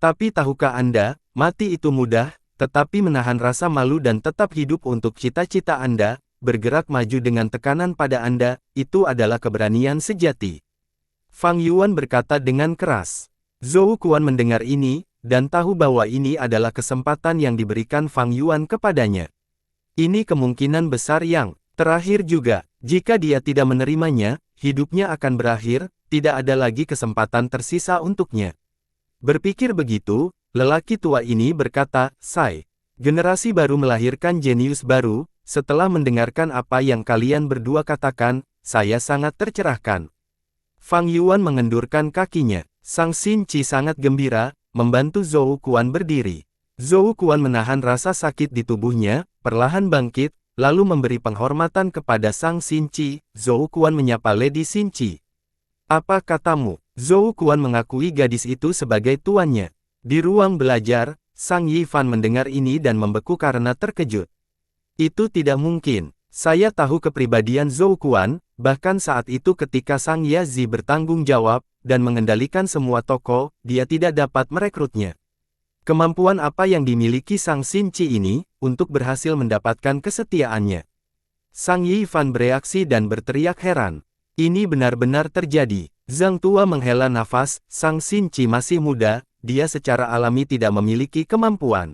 Tapi tahukah Anda, mati itu mudah, tetapi menahan rasa malu dan tetap hidup untuk cita-cita Anda, bergerak maju dengan tekanan pada Anda, itu adalah keberanian sejati. Fang Yuan berkata dengan keras. Zhou Quan mendengar ini, dan tahu bahwa ini adalah kesempatan yang diberikan Fang Yuan kepadanya. Ini kemungkinan besar yang terakhir juga. Jika dia tidak menerimanya, hidupnya akan berakhir, tidak ada lagi kesempatan tersisa untuknya. Berpikir begitu, lelaki tua ini berkata, Sai, generasi baru melahirkan jenius baru, setelah mendengarkan apa yang kalian berdua katakan, saya sangat tercerahkan. Fang Yuan mengendurkan kakinya. Sang Xinchi sangat gembira, membantu Zhou Quan berdiri. Zhou Quan menahan rasa sakit di tubuhnya, perlahan bangkit, lalu memberi penghormatan kepada Sang Xinchi. Zhou Quan menyapa Lady Xinchi. Apa katamu? Zhou Quan mengakui gadis itu sebagai tuannya. Di ruang belajar, Sang Yifan mendengar ini dan membeku karena terkejut. Itu tidak mungkin. Saya tahu kepribadian Zhou Quan, bahkan saat itu ketika Sang Yazi bertanggung jawab, dan mengendalikan semua toko, dia tidak dapat merekrutnya. Kemampuan apa yang dimiliki Sang Xinchi ini, untuk berhasil mendapatkan kesetiaannya? Sang Yifan bereaksi dan berteriak heran. Ini benar-benar terjadi. Zhang Tua menghela nafas, Sang Xinchi masih muda, dia secara alami tidak memiliki kemampuan.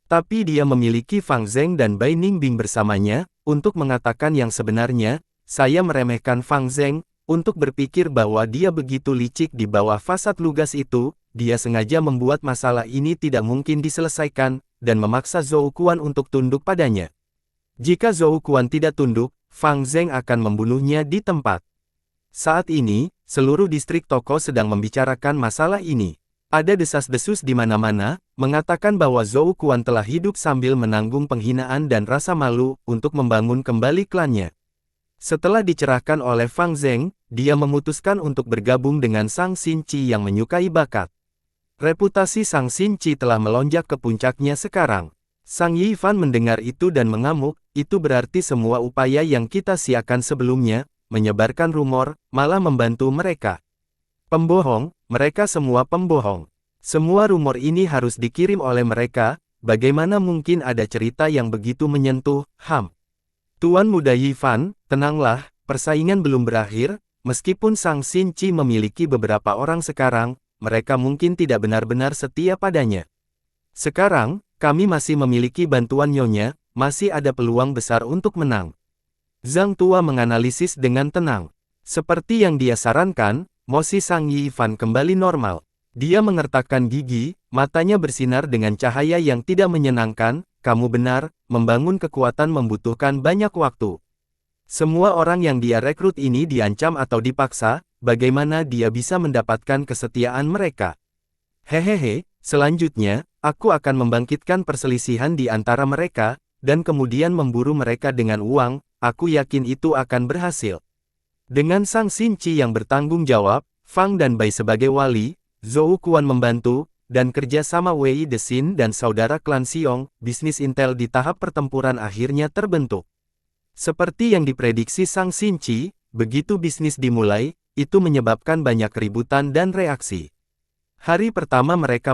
Tapi dia memiliki Fang Zheng dan Bai Ningbing bersamanya, untuk mengatakan yang sebenarnya, saya meremehkan Fang Zheng, untuk berpikir bahwa dia begitu licik di bawah fasad lugas itu, dia sengaja membuat masalah ini tidak mungkin diselesaikan, dan memaksa Zhou Quan untuk tunduk padanya. Jika Zhou Quan tidak tunduk, Fang Zheng akan membunuhnya di tempat. Saat ini, seluruh distrik toko sedang membicarakan masalah ini. Ada desas-desus di mana-mana, mengatakan bahwa Zhou Quan telah hidup sambil menanggung penghinaan dan rasa malu, untuk membangun kembali klannya. Setelah dicerahkan oleh Fang Zheng, dia memutuskan untuk bergabung dengan Sang Xinchi yang menyukai bakat. Reputasi Sang Xinchi telah melonjak ke puncaknya sekarang. Sang Yifan mendengar itu dan mengamuk, itu berarti semua upaya yang kita siapkan sebelumnya, menyebarkan rumor, malah membantu mereka. Pembohong, mereka semua pembohong. Semua rumor ini harus dikirim oleh mereka, bagaimana mungkin ada cerita yang begitu menyentuh, Tuan Muda Yifan, tenanglah, persaingan belum berakhir, meskipun Sang Xinchi memiliki beberapa orang sekarang, mereka mungkin tidak benar-benar setia padanya. Sekarang, kami masih memiliki bantuan Nyonya, masih ada peluang besar untuk menang. Zhang Tua menganalisis dengan tenang. Seperti yang dia sarankan, Mosi Sang Yifan kembali normal. Dia mengertakkan gigi, matanya bersinar dengan cahaya yang tidak menyenangkan. Kamu benar, membangun kekuatan membutuhkan banyak waktu. Semua orang yang dia rekrut ini diancam atau dipaksa, bagaimana dia bisa mendapatkan kesetiaan mereka? Hehehe, selanjutnya, aku akan membangkitkan perselisihan di antara mereka, dan kemudian memburu mereka dengan uang. Aku yakin itu akan berhasil. Dengan Sang Xinqi yang bertanggung jawab, Fang dan Bai sebagai wali, Zhou Kuan membantu, dan kerja sama Wei Desin dan saudara klan Xiong, bisnis intel di tahap pertempuran akhirnya terbentuk. Seperti yang diprediksi Sang Xinqi, begitu bisnis dimulai, itu menyebabkan banyak keributan dan reaksi. Hari pertama mereka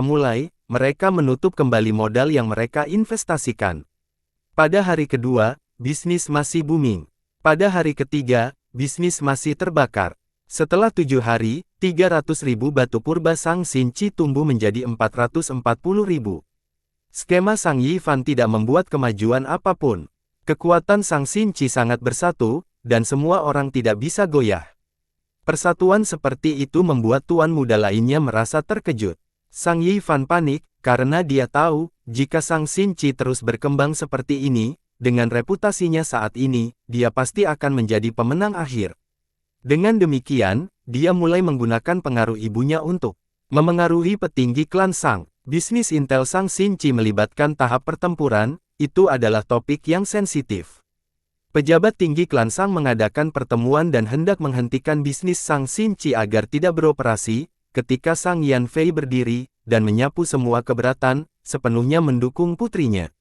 mereka menutup kembali modal yang mereka investasikan. Pada hari kedua, bisnis masih booming. Pada hari ketiga, bisnis masih terbakar. Setelah 7 hari, 300.000 batu purba Sang Xinqi tumbuh menjadi 440.000. Skema Sang Yifan tidak membuat kemajuan apapun. Kekuatan Sang Xinqi sangat bersatu, dan semua orang tidak bisa goyah. Persatuan seperti itu membuat tuan muda lainnya merasa terkejut. Sang Yifan panik, karena dia tahu, jika Sang Xinqi terus berkembang seperti ini, dengan reputasinya saat ini, dia pasti akan menjadi pemenang akhir. Dengan demikian, dia mulai menggunakan pengaruh ibunya untuk memengaruhi petinggi klan Sang. Bisnis intel Sang Xinqi melibatkan tahap pertempuran, itu adalah topik yang sensitif. Pejabat tinggi klan Sang mengadakan pertemuan dan hendak menghentikan bisnis Sang Xinqi agar tidak beroperasi, ketika Sang Yanfei berdiri, dan menyapu semua keberatan, sepenuhnya mendukung putrinya.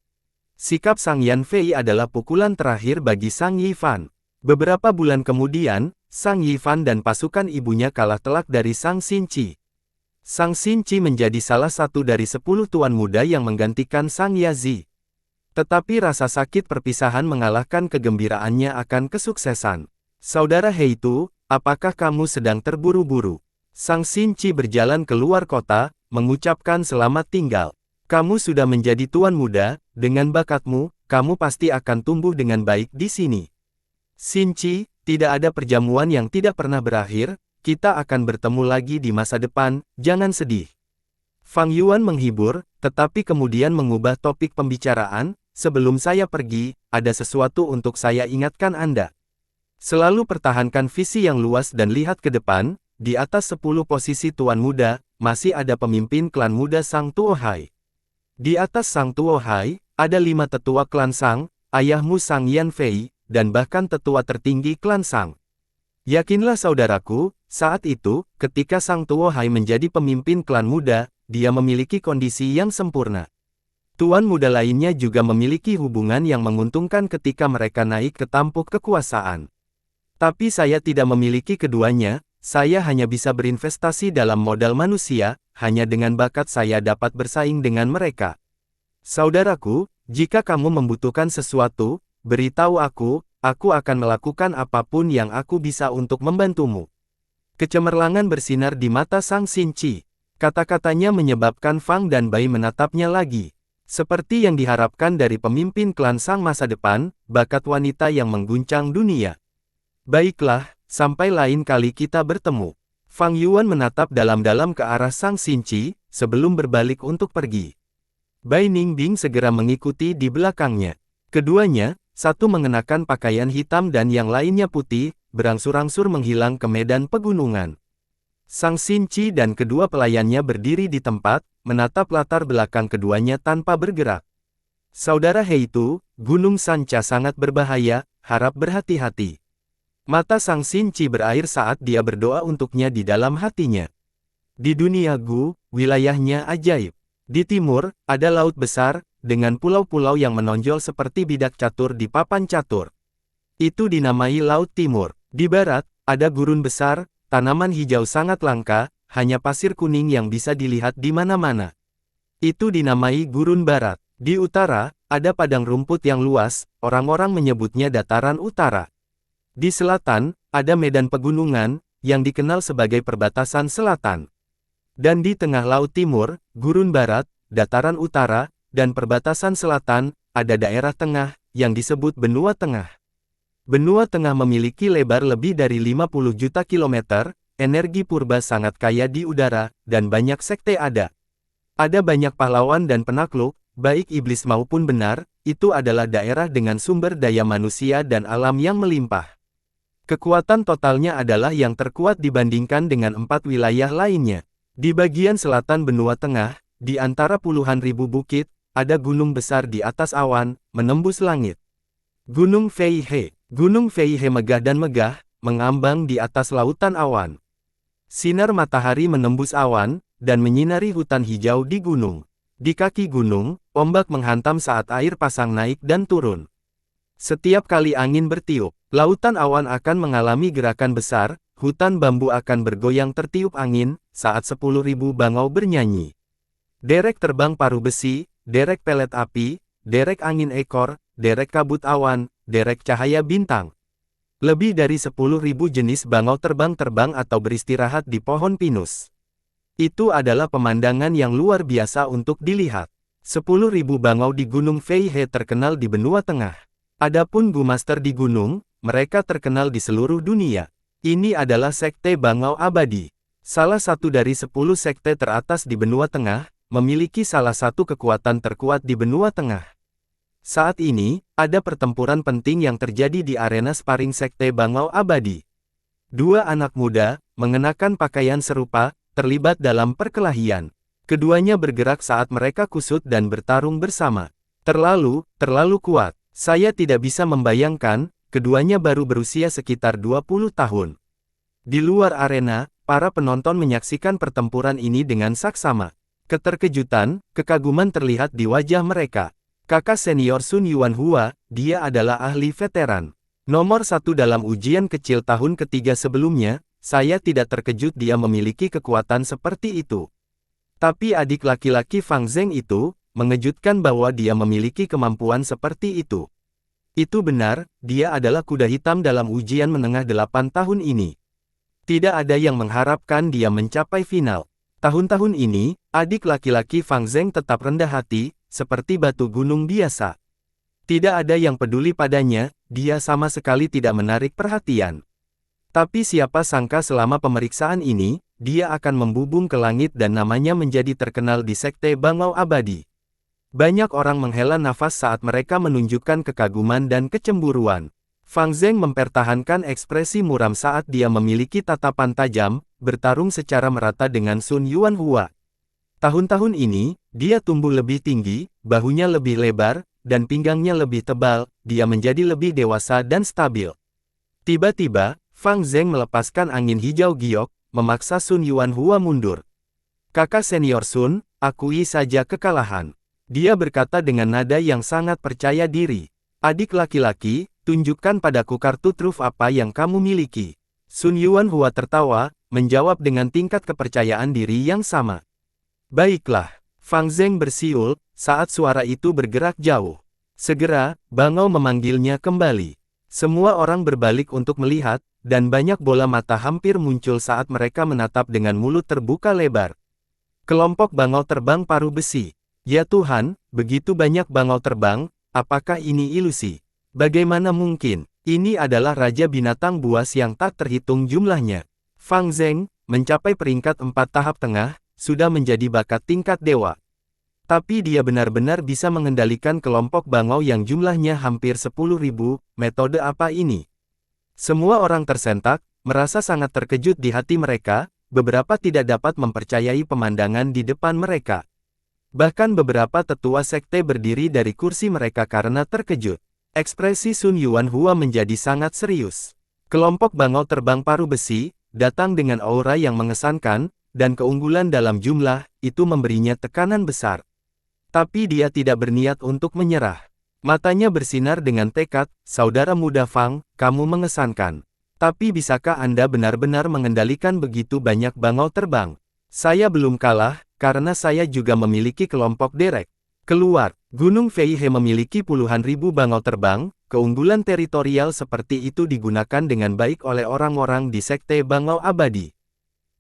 Sikap Sang Yanfei adalah pukulan terakhir bagi Sang Yifan. Beberapa bulan kemudian, Sang Yifan dan pasukan ibunya kalah telak dari Sang Xinqi. Sang Xinqi menjadi salah satu dari 10 tuan muda yang menggantikan Sang Yazi. Tetapi rasa sakit perpisahan mengalahkan kegembiraannya akan kesuksesan. Saudara Heitu, apakah kamu sedang terburu-buru? Sang Xinqi berjalan keluar kota, mengucapkan selamat tinggal. Kamu sudah menjadi tuan muda, dengan bakatmu, kamu pasti akan tumbuh dengan baik di sini. Xinqi, tidak ada perjamuan yang tidak pernah berakhir, kita akan bertemu lagi di masa depan, jangan sedih. Fang Yuan menghibur, tetapi kemudian mengubah topik pembicaraan, sebelum saya pergi, ada sesuatu untuk saya ingatkan Anda. Selalu pertahankan visi yang luas dan lihat ke depan, di atas 10 posisi tuan muda, masih ada pemimpin klan muda Sang Tuohai. Di atas Sang Tuohai, ada 5 tetua klan Sang, ayahmu Sang Yanfei, dan bahkan tetua tertinggi klan Sang. Yakinlah saudaraku, saat itu, ketika Sang Tuohai menjadi pemimpin klan muda, dia memiliki kondisi yang sempurna. Tuan muda lainnya juga memiliki hubungan yang menguntungkan ketika mereka naik ke tampuk kekuasaan. Tapi saya tidak memiliki keduanya, saya hanya bisa berinvestasi dalam modal manusia, hanya dengan bakat saya dapat bersaing dengan mereka. Saudaraku, jika kamu membutuhkan sesuatu, beritahu aku akan melakukan apapun yang aku bisa untuk membantumu. Kecemerlangan bersinar di mata Sang Xinqi. Kata-katanya menyebabkan Fang dan Bai menatapnya lagi. Seperti yang diharapkan dari pemimpin klan Sang masa depan, bakat wanita yang mengguncang dunia. Baiklah, sampai lain kali kita bertemu. Fang Yuan menatap dalam-dalam ke arah Sang Xinqi, sebelum berbalik untuk pergi. Bai Ningbing segera mengikuti di belakangnya. Keduanya, satu mengenakan pakaian hitam dan yang lainnya putih, berangsur-angsur menghilang ke medan pegunungan. Sang Xinqi dan kedua pelayannya berdiri di tempat, menatap latar belakang keduanya tanpa bergerak. Saudara Heitu, Gunung Sanca sangat berbahaya, harap berhati-hati. Mata Sang Xinqi berair saat dia berdoa untuknya di dalam hatinya. Di dunia Gu, wilayahnya ajaib. Di timur, ada laut besar, dengan pulau-pulau yang menonjol seperti bidak catur di papan catur. Itu dinamai Laut Timur. Di barat, ada gurun besar, tanaman hijau sangat langka, hanya pasir kuning yang bisa dilihat di mana-mana. Itu dinamai Gurun Barat. Di utara, ada padang rumput yang luas, orang-orang menyebutnya Dataran Utara. Di selatan, ada medan pegunungan, yang dikenal sebagai perbatasan selatan. Dan di tengah Laut Timur, Gurun Barat, Dataran Utara, dan perbatasan selatan, ada daerah tengah, yang disebut Benua Tengah. Benua Tengah memiliki lebar lebih dari 50 juta kilometer, energi purba sangat kaya di udara, dan banyak sekte ada. Ada banyak pahlawan dan penakluk, baik iblis maupun benar, itu adalah daerah dengan sumber daya manusia dan alam yang melimpah. Kekuatan totalnya adalah yang terkuat dibandingkan dengan 4 wilayah lainnya. Di bagian selatan benua tengah, di antara puluhan ribu bukit, ada gunung besar di atas awan, menembus langit. Gunung Feihe. Gunung Feihe megah dan megah, mengambang di atas lautan awan. Sinar matahari menembus awan, dan menyinari hutan hijau di gunung. Di kaki gunung, ombak menghantam saat air pasang naik dan turun. Setiap kali angin bertiup, lautan awan akan mengalami gerakan besar, hutan bambu akan bergoyang tertiup angin, saat 10.000 bangau bernyanyi. Derek terbang paruh besi, derek pelet api, derek angin ekor, derek kabut awan, derek cahaya bintang. Lebih dari 10.000 jenis bangau terbang-terbang atau beristirahat di pohon pinus. Itu adalah pemandangan yang luar biasa untuk dilihat. 10.000 bangau di Gunung Feihe terkenal di benua tengah. Adapun Gumaster di gunung, mereka terkenal di seluruh dunia. Ini adalah sekte bangau abadi. Salah satu dari 10 sekte teratas di benua tengah, memiliki salah satu kekuatan terkuat di benua tengah. Saat ini, ada pertempuran penting yang terjadi di arena sparring sekte bangau abadi. Dua anak muda, mengenakan pakaian serupa, terlibat dalam perkelahian. Keduanya bergerak saat mereka kusut dan bertarung bersama. Terlalu kuat. Saya tidak bisa membayangkan, keduanya baru berusia sekitar 20 tahun. Di luar arena, para penonton menyaksikan pertempuran ini dengan saksama. Keterkejutan, kekaguman terlihat di wajah mereka. Kakak senior Sun Yuanhua, dia adalah ahli veteran. Nomor 1 dalam ujian kecil tahun ketiga sebelumnya, saya tidak terkejut dia memiliki kekuatan seperti itu. Tapi adik laki-laki Fang Zheng itu, mengejutkan bahwa dia memiliki kemampuan seperti itu. Itu benar, dia adalah kuda hitam dalam ujian menengah 8 tahun ini. Tidak ada yang mengharapkan dia mencapai final. Tahun-tahun ini, adik laki-laki Fang Zheng tetap rendah hati, seperti batu gunung biasa. Tidak ada yang peduli padanya, dia sama sekali tidak menarik perhatian. Tapi siapa sangka selama pemeriksaan ini, dia akan membubung ke langit dan namanya menjadi terkenal di sekte bangau abadi. Banyak orang menghela nafas saat mereka menunjukkan kekaguman dan kecemburuan. Fang Zheng mempertahankan ekspresi muram saat dia memiliki tatapan tajam, bertarung secara merata dengan Sun Yuanhua. Tahun-tahun ini, dia tumbuh lebih tinggi, bahunya lebih lebar, dan pinggangnya lebih tebal, dia menjadi lebih dewasa dan stabil. Tiba-tiba, Fang Zheng melepaskan angin hijau giok, memaksa Sun Yuanhua mundur. Kakak senior Sun, akui saja kekalahan. Dia berkata dengan nada yang sangat percaya diri. Adik laki-laki, tunjukkan padaku kartu truf apa yang kamu miliki. Sun Yuanhua tertawa, menjawab dengan tingkat kepercayaan diri yang sama. Baiklah, Fang Zheng bersiul, saat suara itu bergerak jauh. Segera, bangau memanggilnya kembali. Semua orang berbalik untuk melihat, dan banyak bola mata hampir muncul saat mereka menatap dengan mulut terbuka lebar. Kelompok bangau terbang paruh besi. Ya Tuhan, begitu banyak bangau terbang, apakah ini ilusi? Bagaimana mungkin? Ini adalah raja binatang buas yang tak terhitung jumlahnya. Fang Zheng, mencapai peringkat 4 tahap tengah, sudah menjadi bakat tingkat dewa. Tapi dia benar-benar bisa mengendalikan kelompok bangau yang jumlahnya hampir 10.000, metode apa ini? Semua orang tersentak, merasa sangat terkejut di hati mereka, beberapa tidak dapat mempercayai pemandangan di depan mereka. Bahkan beberapa tetua sekte berdiri dari kursi mereka karena terkejut. Ekspresi Sun Yuanhua menjadi sangat serius. Kelompok bangau terbang paruh besi, datang dengan aura yang mengesankan, dan keunggulan dalam jumlah, itu memberinya tekanan besar. Tapi dia tidak berniat untuk menyerah. Matanya bersinar dengan tekad, saudara muda Fang, kamu mengesankan. Tapi bisakah Anda benar-benar mengendalikan begitu banyak bangau terbang? Saya belum kalah, karena saya juga memiliki kelompok derek. Keluar, Gunung Feihe memiliki puluhan ribu bangau terbang, keunggulan teritorial seperti itu digunakan dengan baik oleh orang-orang di sekte bangau abadi.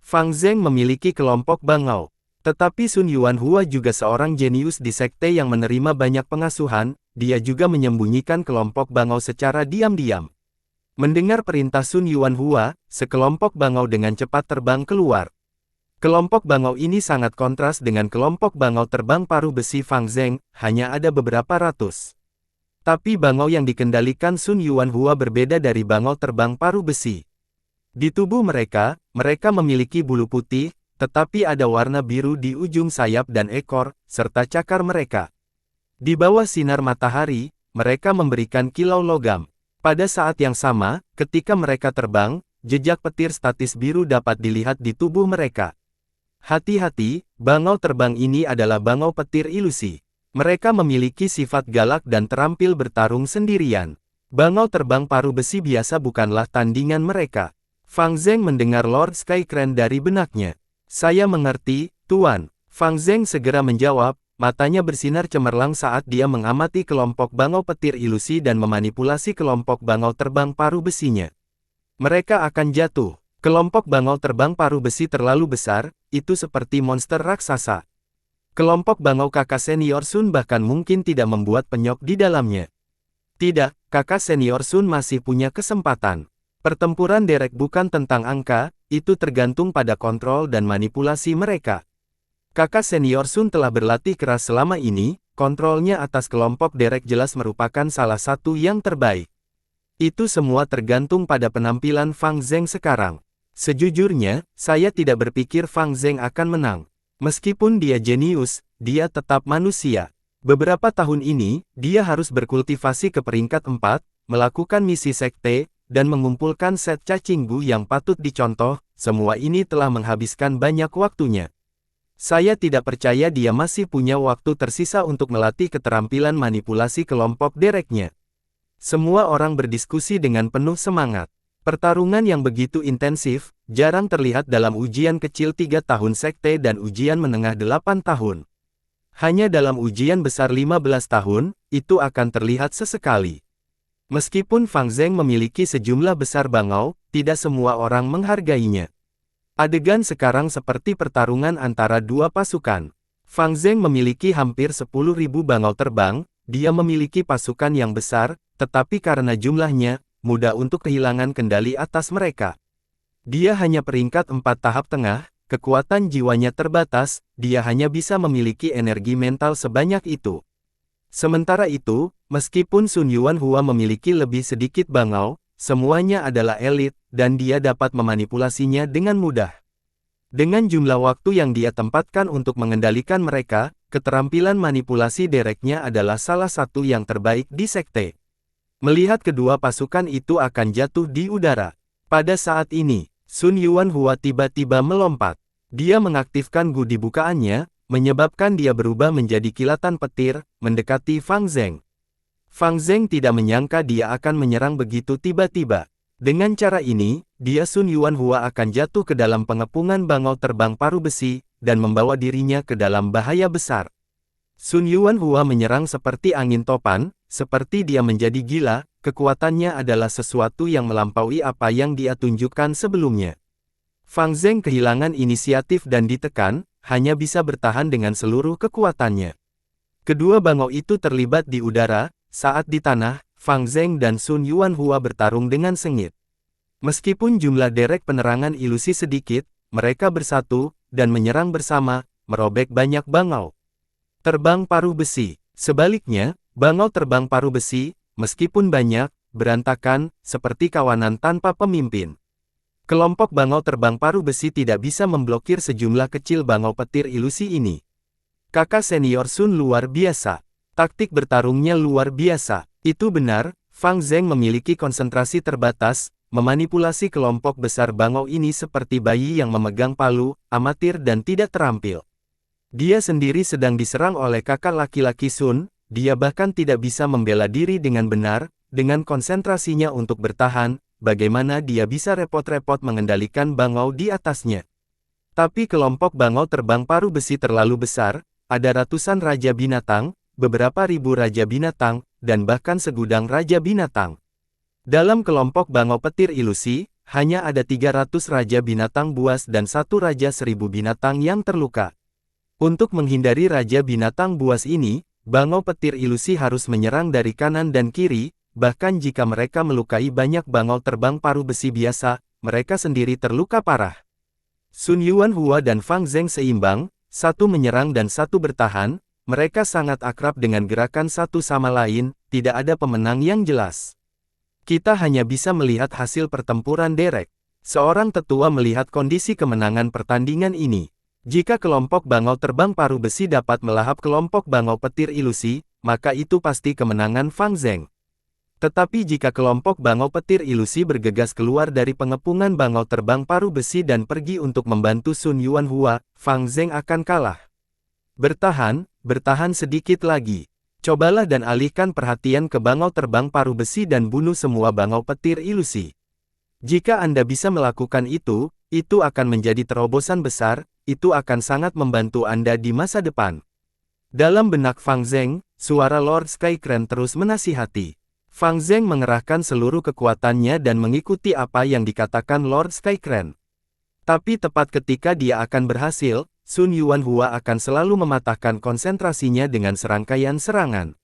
Fang Zheng memiliki kelompok bangau. Tetapi Sun Yuanhua juga seorang jenius di sekte yang menerima banyak pengasuhan, dia juga menyembunyikan kelompok bangau secara diam-diam. Mendengar perintah Sun Yuanhua, sekelompok bangau dengan cepat terbang keluar. Kelompok bangau ini sangat kontras dengan kelompok bangau terbang paruh besi Fang Zheng, hanya ada beberapa ratus. Tapi bangau yang dikendalikan Sun Yuanhua berbeda dari bangau terbang paruh besi. Di tubuh mereka, mereka memiliki bulu putih, tetapi ada warna biru di ujung sayap dan ekor, serta cakar mereka. Di bawah sinar matahari, mereka memberikan kilau logam. Pada saat yang sama, ketika mereka terbang, jejak petir statis biru dapat dilihat di tubuh mereka. Hati-hati, bangau terbang ini adalah bangau petir ilusi. Mereka memiliki sifat galak dan terampil bertarung sendirian. Bangau terbang paruh besi biasa bukanlah tandingan mereka. Fang Zheng mendengar Lord Skycrane dari benaknya. Saya mengerti, Tuan. Fang Zheng segera menjawab, matanya bersinar cemerlang saat dia mengamati kelompok bangau petir ilusi dan memanipulasi kelompok bangau terbang paruh besinya. Mereka akan jatuh. Kelompok bangau terbang paruh besi terlalu besar, itu seperti monster raksasa. Kelompok bangau kakak senior Sun bahkan mungkin tidak membuat penyok di dalamnya. Tidak, kakak senior Sun masih punya kesempatan. Pertempuran derek bukan tentang angka, itu tergantung pada kontrol dan manipulasi mereka. Kakak senior Sun telah berlatih keras selama ini, kontrolnya atas kelompok derek jelas merupakan salah satu yang terbaik. Itu semua tergantung pada penampilan Fang Zheng sekarang. Sejujurnya, saya tidak berpikir Fang Zheng akan menang. Meskipun dia jenius, dia tetap manusia. Beberapa tahun ini, dia harus berkultivasi ke peringkat 4, melakukan misi sekte, dan mengumpulkan set cacing bu yang patut dicontoh. Semua ini telah menghabiskan banyak waktunya. Saya tidak percaya dia masih punya waktu tersisa untuk melatih keterampilan manipulasi kelompok dereknya. Semua orang berdiskusi dengan penuh semangat. Pertarungan yang begitu intensif, jarang terlihat dalam ujian kecil 3 tahun sekte dan ujian menengah 8 tahun. Hanya dalam ujian besar 15 tahun, itu akan terlihat sesekali. Meskipun Fang Zheng memiliki sejumlah besar bangau, tidak semua orang menghargainya. Adegan sekarang seperti pertarungan antara dua pasukan. Fang Zheng memiliki hampir 10.000 bangau terbang, dia memiliki pasukan yang besar, tetapi karena jumlahnya, mudah untuk kehilangan kendali atas mereka. Dia hanya peringkat 4 tahap tengah, kekuatan jiwanya terbatas, dia hanya bisa memiliki energi mental sebanyak itu. Sementara itu, meskipun Sun Yuanhua memiliki lebih sedikit bangau, semuanya adalah elit, dan dia dapat memanipulasinya dengan mudah. Dengan jumlah waktu yang dia tempatkan untuk mengendalikan mereka, keterampilan manipulasi dereknya adalah salah satu yang terbaik di sekte. Melihat kedua pasukan itu akan jatuh di udara. Pada saat ini, Sun Yuanhua tiba-tiba melompat. Dia mengaktifkan gu di bukaannya, menyebabkan dia berubah menjadi kilatan petir, mendekati Fang Zheng. Fang Zheng tidak menyangka dia akan menyerang begitu tiba-tiba. Dengan cara ini, dia Sun Yuanhua akan jatuh ke dalam pengepungan bangau terbang paruh besi, dan membawa dirinya ke dalam bahaya besar. Sun Yuanhua menyerang seperti angin topan, seperti dia menjadi gila, kekuatannya adalah sesuatu yang melampaui apa yang dia tunjukkan sebelumnya. Fang Zheng kehilangan inisiatif dan ditekan, hanya bisa bertahan dengan seluruh kekuatannya. Kedua bangau itu terlibat di udara, saat di tanah, Fang Zheng dan Sun Yuanhua bertarung dengan sengit. Meskipun jumlah derek penerangan ilusi sedikit, mereka bersatu, dan menyerang bersama, merobek banyak bangau terbang paruh besi. Sebaliknya, bangau terbang paruh besi, meskipun banyak, berantakan, seperti kawanan tanpa pemimpin. Kelompok bangau terbang paruh besi tidak bisa memblokir sejumlah kecil bangau petir ilusi ini. Kakak senior Sun luar biasa. Taktik bertarungnya luar biasa. Itu benar, Fang Zheng memiliki konsentrasi terbatas, memanipulasi kelompok besar bangau ini seperti bayi yang memegang palu, amatir dan tidak terampil. Dia sendiri sedang diserang oleh kakak laki-laki Sun, dia bahkan tidak bisa membela diri dengan benar, dengan konsentrasinya untuk bertahan, bagaimana dia bisa repot-repot mengendalikan bangau di atasnya. Tapi kelompok bangau terbang paruh besi terlalu besar, ada ratusan raja binatang, beberapa ribu raja binatang, dan bahkan segudang raja binatang. Dalam kelompok bangau petir ilusi, hanya ada 300 raja binatang buas dan 1 raja 1000 binatang yang terluka. Untuk menghindari raja binatang buas ini, bangau petir ilusi harus menyerang dari kanan dan kiri, bahkan jika mereka melukai banyak bangau terbang paruh besi biasa, mereka sendiri terluka parah. Sun Yuanhua dan Fang Zheng seimbang, satu menyerang dan satu bertahan, mereka sangat akrab dengan gerakan satu sama lain, tidak ada pemenang yang jelas. Kita hanya bisa melihat hasil pertempuran derek. Seorang tetua melihat kondisi kemenangan pertandingan ini. Jika kelompok bangau terbang paruh besi dapat melahap kelompok bangau petir ilusi, maka itu pasti kemenangan Fang Zheng. Tetapi jika kelompok bangau petir ilusi bergegas keluar dari pengepungan bangau terbang paruh besi dan pergi untuk membantu Sun Yuanhua, Fang Zheng akan kalah. Bertahan sedikit lagi. Cobalah dan alihkan perhatian ke bangau terbang paruh besi dan bunuh semua bangau petir ilusi. Jika Anda bisa melakukan itu akan menjadi terobosan besar, itu akan sangat membantu Anda di masa depan. Dalam benak Fang Zheng, suara Lord Skycrane terus menasihati. Fang Zheng mengerahkan seluruh kekuatannya dan mengikuti apa yang dikatakan Lord Skycrane. Tapi tepat ketika dia akan berhasil, Sun Yuanhua akan selalu mematahkan konsentrasinya dengan serangkaian serangan.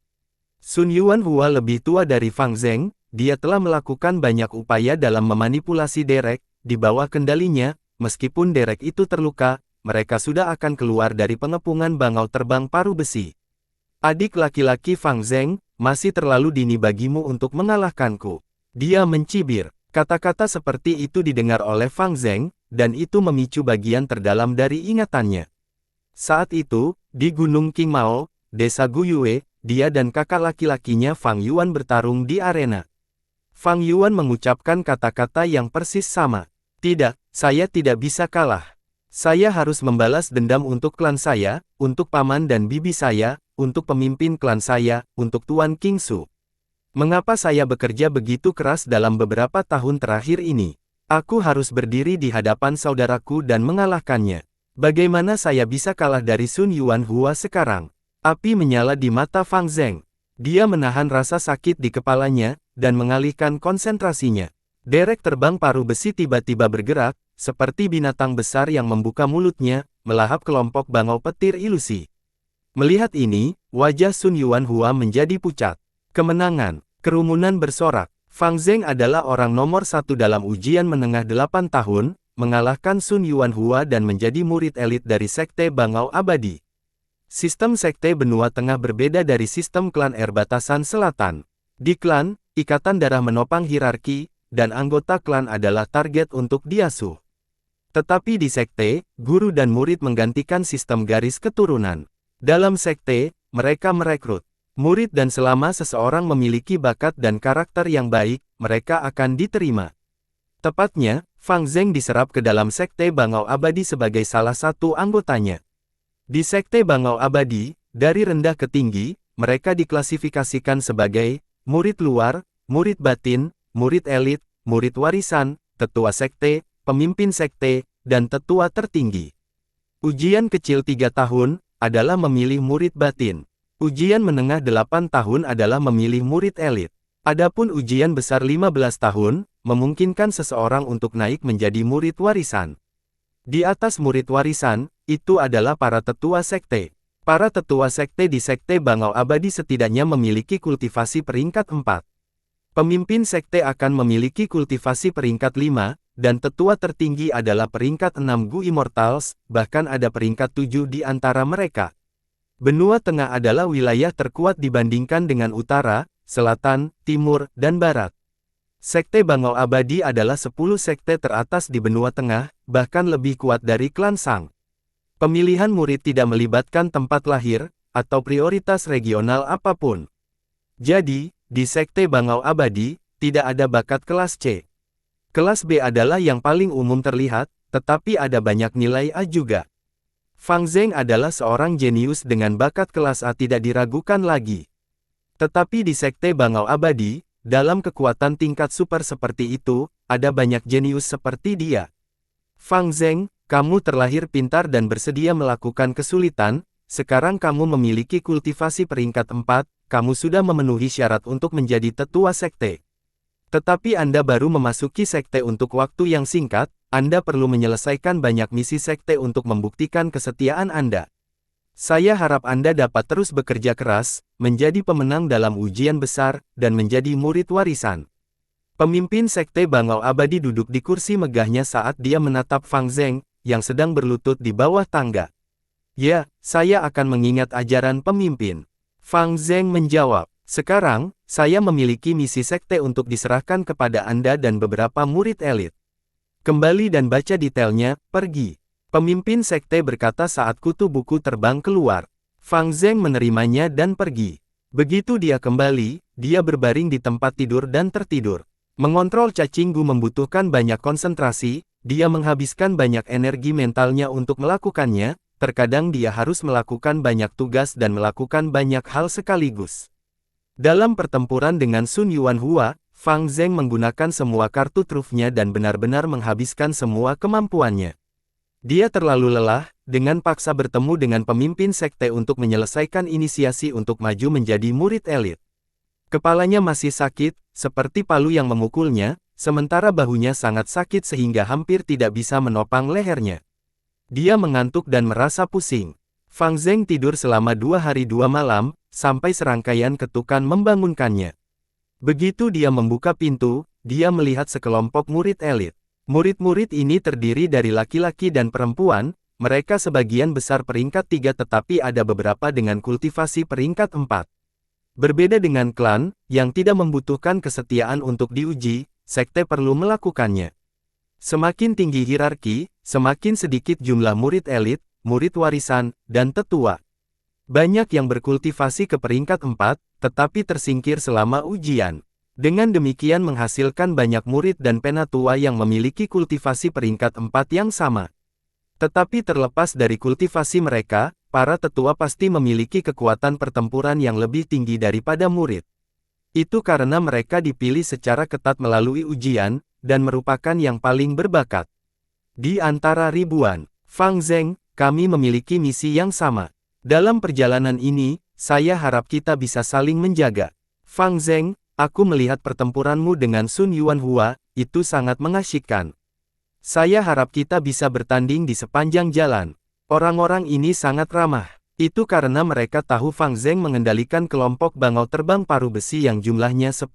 Sun Yuanhua lebih tua dari Fang Zheng, dia telah melakukan banyak upaya dalam memanipulasi derek, di bawah kendalinya, meskipun derek itu terluka, mereka sudah akan keluar dari pengepungan bangau terbang paruh besi. Adik laki-laki Fang Zheng, masih terlalu dini bagimu untuk mengalahkanku. Dia mencibir. Kata-kata seperti itu didengar oleh Fang Zheng, dan itu memicu bagian terdalam dari ingatannya. Saat itu, di Gunung Qingmao, desa Guyue, dia dan kakak laki-lakinya Fang Yuan bertarung di arena. Fang Yuan mengucapkan kata-kata yang persis sama. Tidak, saya tidak bisa kalah. Saya harus membalas dendam untuk klan saya, untuk paman dan bibi saya, untuk pemimpin klan saya, untuk Tuan Qingsu. Mengapa saya bekerja begitu keras dalam beberapa tahun terakhir ini? Aku harus berdiri di hadapan saudaraku dan mengalahkannya. Bagaimana saya bisa kalah dari Sun Yuanhua sekarang? Api menyala di mata Fang Zheng. Dia menahan rasa sakit di kepalanya, dan mengalihkan konsentrasinya. Derek terbang paruh besi tiba-tiba bergerak, seperti binatang besar yang membuka mulutnya, melahap kelompok bangau petir ilusi. Melihat ini, wajah Sun Yuanhua menjadi pucat. Kemenangan, kerumunan bersorak. Fang Zheng adalah orang nomor satu dalam ujian menengah 8 tahun, mengalahkan Sun Yuanhua dan menjadi murid elit dari Sekte Bangau Abadi. Sistem Sekte Benua Tengah berbeda dari sistem klan Erbatasan Selatan. Di klan, ikatan darah menopang hierarki, dan anggota klan adalah target untuk diasuh. Tetapi di sekte, guru dan murid menggantikan sistem garis keturunan. Dalam sekte, mereka merekrut murid dan selama seseorang memiliki bakat dan karakter yang baik, mereka akan diterima. Tepatnya, Fang Zheng diserap ke dalam Sekte Bangau Abadi sebagai salah satu anggotanya. Di Sekte Bangau Abadi, dari rendah ke tinggi, mereka diklasifikasikan sebagai murid luar, murid batin, murid elit, murid warisan, tetua sekte, pemimpin sekte, dan tetua tertinggi. Ujian kecil 3 tahun adalah memilih murid batin. Ujian menengah 8 tahun adalah memilih murid elit. Adapun ujian besar 15 tahun, memungkinkan seseorang untuk naik menjadi murid warisan. Di atas murid warisan, itu adalah para tetua sekte. Para tetua sekte di Sekte Bangau Abadi setidaknya memiliki kultivasi peringkat 4. Pemimpin sekte akan memiliki kultivasi peringkat 5, dan tetua tertinggi adalah peringkat 6 Gu Immortals, bahkan ada peringkat 7 di antara mereka. Benua Tengah adalah wilayah terkuat dibandingkan dengan utara, selatan, timur, dan barat. Sekte Bangau Abadi adalah 10 sekte teratas di Benua Tengah, bahkan lebih kuat dari klan Sang. Pemilihan murid tidak melibatkan tempat lahir, atau prioritas regional apapun. Jadi, di Sekte Bangau Abadi, tidak ada bakat kelas C. Kelas B adalah yang paling umum terlihat, tetapi ada banyak nilai A juga. Fang Zheng adalah seorang jenius dengan bakat kelas A tidak diragukan lagi. Tetapi di Sekte Bangau Abadi, dalam kekuatan tingkat super seperti itu, ada banyak jenius seperti dia. Fang Zheng, kamu terlahir pintar dan bersedia melakukan kesulitan, sekarang kamu memiliki kultivasi peringkat 4, kamu sudah memenuhi syarat untuk menjadi tetua sekte. Tetapi Anda baru memasuki sekte untuk waktu yang singkat, Anda perlu menyelesaikan banyak misi sekte untuk membuktikan kesetiaan Anda. Saya harap Anda dapat terus bekerja keras, menjadi pemenang dalam ujian besar, dan menjadi murid warisan. Pemimpin Sekte Bangau Abadi duduk di kursi megahnya saat dia menatap Fang Zeng, yang sedang berlutut di bawah tangga. Ya, saya akan mengingat ajaran pemimpin. Fang Zeng menjawab, sekarang, saya memiliki misi sekte untuk diserahkan kepada Anda dan beberapa murid elit. Kembali dan baca detailnya, pergi. Pemimpin sekte berkata saat kutu buku terbang keluar. Fang Zeng menerimanya dan pergi. Begitu dia kembali, dia berbaring di tempat tidur dan tertidur. Mengontrol cacing gu membutuhkan banyak konsentrasi, dia menghabiskan banyak energi mentalnya untuk melakukannya, terkadang dia harus melakukan banyak tugas dan melakukan banyak hal sekaligus. Dalam pertempuran dengan Sun Yuanhua, Fang Zeng menggunakan semua kartu trufnya dan benar-benar menghabiskan semua kemampuannya. Dia terlalu lelah, dengan paksa bertemu dengan pemimpin sekte untuk menyelesaikan inisiasi untuk maju menjadi murid elit. Kepalanya masih sakit, seperti palu yang memukulnya, sementara bahunya sangat sakit sehingga hampir tidak bisa menopang lehernya. Dia mengantuk dan merasa pusing. Fang Zeng tidur selama 2 hari 2 malam, sampai serangkaian ketukan membangunkannya. Begitu dia membuka pintu, dia melihat sekelompok murid elit. Murid-murid ini terdiri dari laki-laki dan perempuan, mereka sebagian besar peringkat 3 tetapi ada beberapa dengan kultivasi peringkat 4. Berbeda dengan klan, yang tidak membutuhkan kesetiaan untuk diuji, sekte perlu melakukannya. Semakin tinggi hierarki, semakin sedikit jumlah murid elit, murid warisan, dan tetua. Banyak yang berkultivasi ke peringkat 4, tetapi tersingkir selama ujian. Dengan demikian menghasilkan banyak murid dan penatua yang memiliki kultivasi peringkat 4 yang sama. Tetapi terlepas dari kultivasi mereka, para tetua pasti memiliki kekuatan pertempuran yang lebih tinggi daripada murid. Itu karena mereka dipilih secara ketat melalui ujian, dan merupakan yang paling berbakat. Di antara ribuan, Fang Zeng, kami memiliki misi yang sama. Dalam perjalanan ini, saya harap kita bisa saling menjaga. Fang Zeng, aku melihat pertempuranmu dengan Sun Yuanhua, itu sangat mengasyikkan. Saya harap kita bisa bertanding di sepanjang jalan. Orang-orang ini sangat ramah. Itu karena mereka tahu Fang Zeng mengendalikan kelompok bangau terbang paruh besi yang jumlahnya 10.000.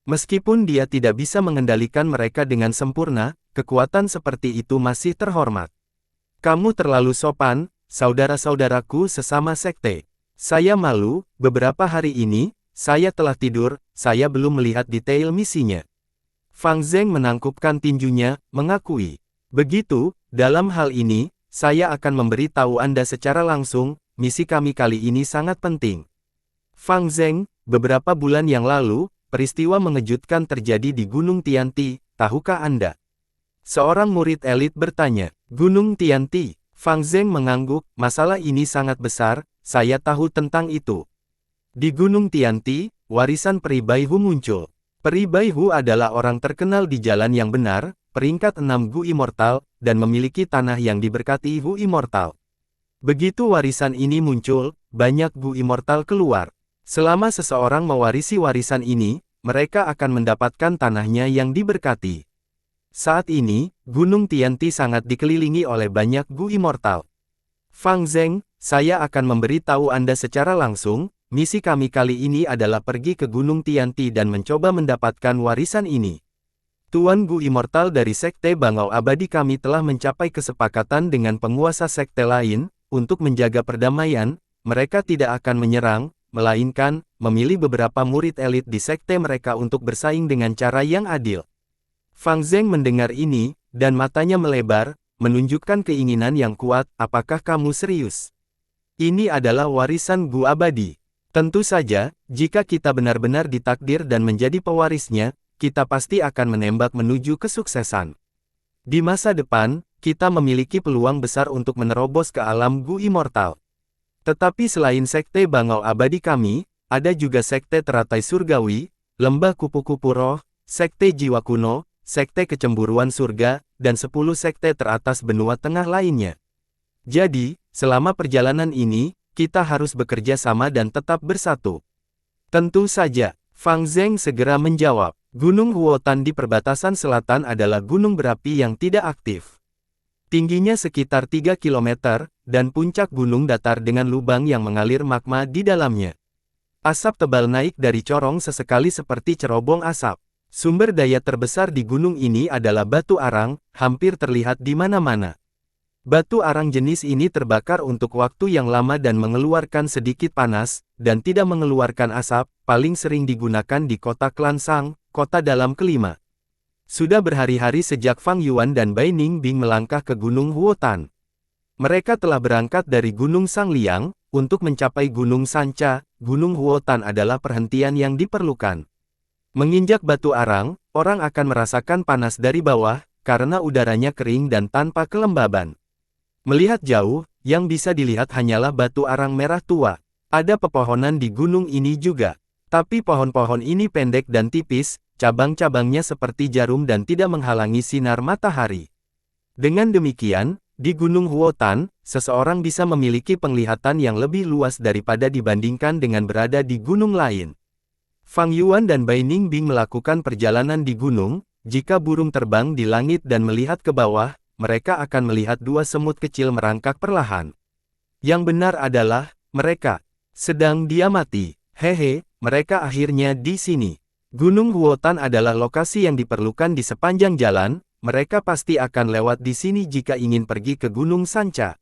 Meskipun dia tidak bisa mengendalikan mereka dengan sempurna, kekuatan seperti itu masih terhormat. Kamu terlalu sopan, saudara-saudaraku sesama sekte. Saya malu, beberapa hari ini, saya telah tidur, saya belum melihat detail misinya. Fang Zeng menangkupkan tinjunya, mengakui. Begitu, dalam hal ini, saya akan memberi tahu Anda secara langsung, misi kami kali ini sangat penting. Fang Zeng, beberapa bulan yang lalu, peristiwa mengejutkan terjadi di Gunung Tianti, tahukah Anda? Seorang murid elit bertanya, Gunung Tianti? Fang Zeng mengangguk, masalah ini sangat besar, saya tahu tentang itu. Di Gunung Tianti, warisan Peri Bai Hu muncul. Peri Bai Hu adalah orang terkenal di jalan yang benar, peringkat 6 Gu Immortal, dan memiliki tanah yang diberkati Hu Immortal. Begitu warisan ini muncul, banyak Gu Immortal keluar. Selama seseorang mewarisi warisan ini, mereka akan mendapatkan tanahnya yang diberkati. Saat ini, Gunung Tianti sangat dikelilingi oleh banyak Gu Immortal. Fang Zeng, saya akan memberi tahu Anda secara langsung, misi kami kali ini adalah pergi ke Gunung Tianti dan mencoba mendapatkan warisan ini. Tuan Gu Immortal dari Sekte Bangau Abadi kami telah mencapai kesepakatan dengan penguasa sekte lain, untuk menjaga perdamaian, mereka tidak akan menyerang, melainkan, memilih beberapa murid elit di sekte mereka untuk bersaing dengan cara yang adil. Fang Zeng mendengar ini, dan matanya melebar, menunjukkan keinginan yang kuat, apakah kamu serius? Ini adalah warisan Gu Abadi. Tentu saja, jika kita benar-benar ditakdir dan menjadi pewarisnya, kita pasti akan menembak menuju kesuksesan. Di masa depan, kita memiliki peluang besar untuk menerobos ke alam Gu Immortal. Tetapi selain Sekte Bangau Abadi kami, ada juga Sekte Teratai Surgawi, Lembah Kupu-Kupu Roh, Sekte Jiwa Kuno, Sekte Kecemburuan Surga, dan 10 sekte teratas benua tengah lainnya. Jadi, selama perjalanan ini, kita harus bekerja sama dan tetap bersatu. Tentu saja, Fang Zeng segera menjawab. Gunung Huotan di perbatasan selatan adalah gunung berapi yang tidak aktif. Tingginya sekitar 3 kilometer, dan puncak gunung datar dengan lubang yang mengalir magma di dalamnya. Asap tebal naik dari corong sesekali seperti cerobong asap. Sumber daya terbesar di gunung ini adalah batu arang, hampir terlihat di mana-mana. Batu arang jenis ini terbakar untuk waktu yang lama dan mengeluarkan sedikit panas, dan tidak mengeluarkan asap, paling sering digunakan di kota Klansang, kota dalam kelima. Sudah berhari-hari sejak Fang Yuan dan Bai Ningbing melangkah ke Gunung Huotan. Mereka telah berangkat dari Gunung Sangliang, untuk mencapai Gunung Sanca. Gunung Huotan adalah perhentian yang diperlukan. Menginjak batu arang, orang akan merasakan panas dari bawah, karena udaranya kering dan tanpa kelembaban. Melihat jauh, yang bisa dilihat hanyalah batu arang merah tua. Ada pepohonan di gunung ini juga. Tapi pohon-pohon ini pendek dan tipis, cabang-cabangnya seperti jarum dan tidak menghalangi sinar matahari. Dengan demikian, di Gunung Huotan, seseorang bisa memiliki penglihatan yang lebih luas daripada dibandingkan dengan berada di gunung lain. Fang Yuan dan Bai Ningbing melakukan perjalanan di gunung. Jika burung terbang di langit dan melihat ke bawah, mereka akan melihat dua semut kecil merangkak perlahan. Yang benar adalah, mereka sedang diamati. Hehe, mereka akhirnya di sini. Gunung Huotan adalah lokasi yang diperlukan di sepanjang jalan, mereka pasti akan lewat di sini jika ingin pergi ke Gunung Sanca.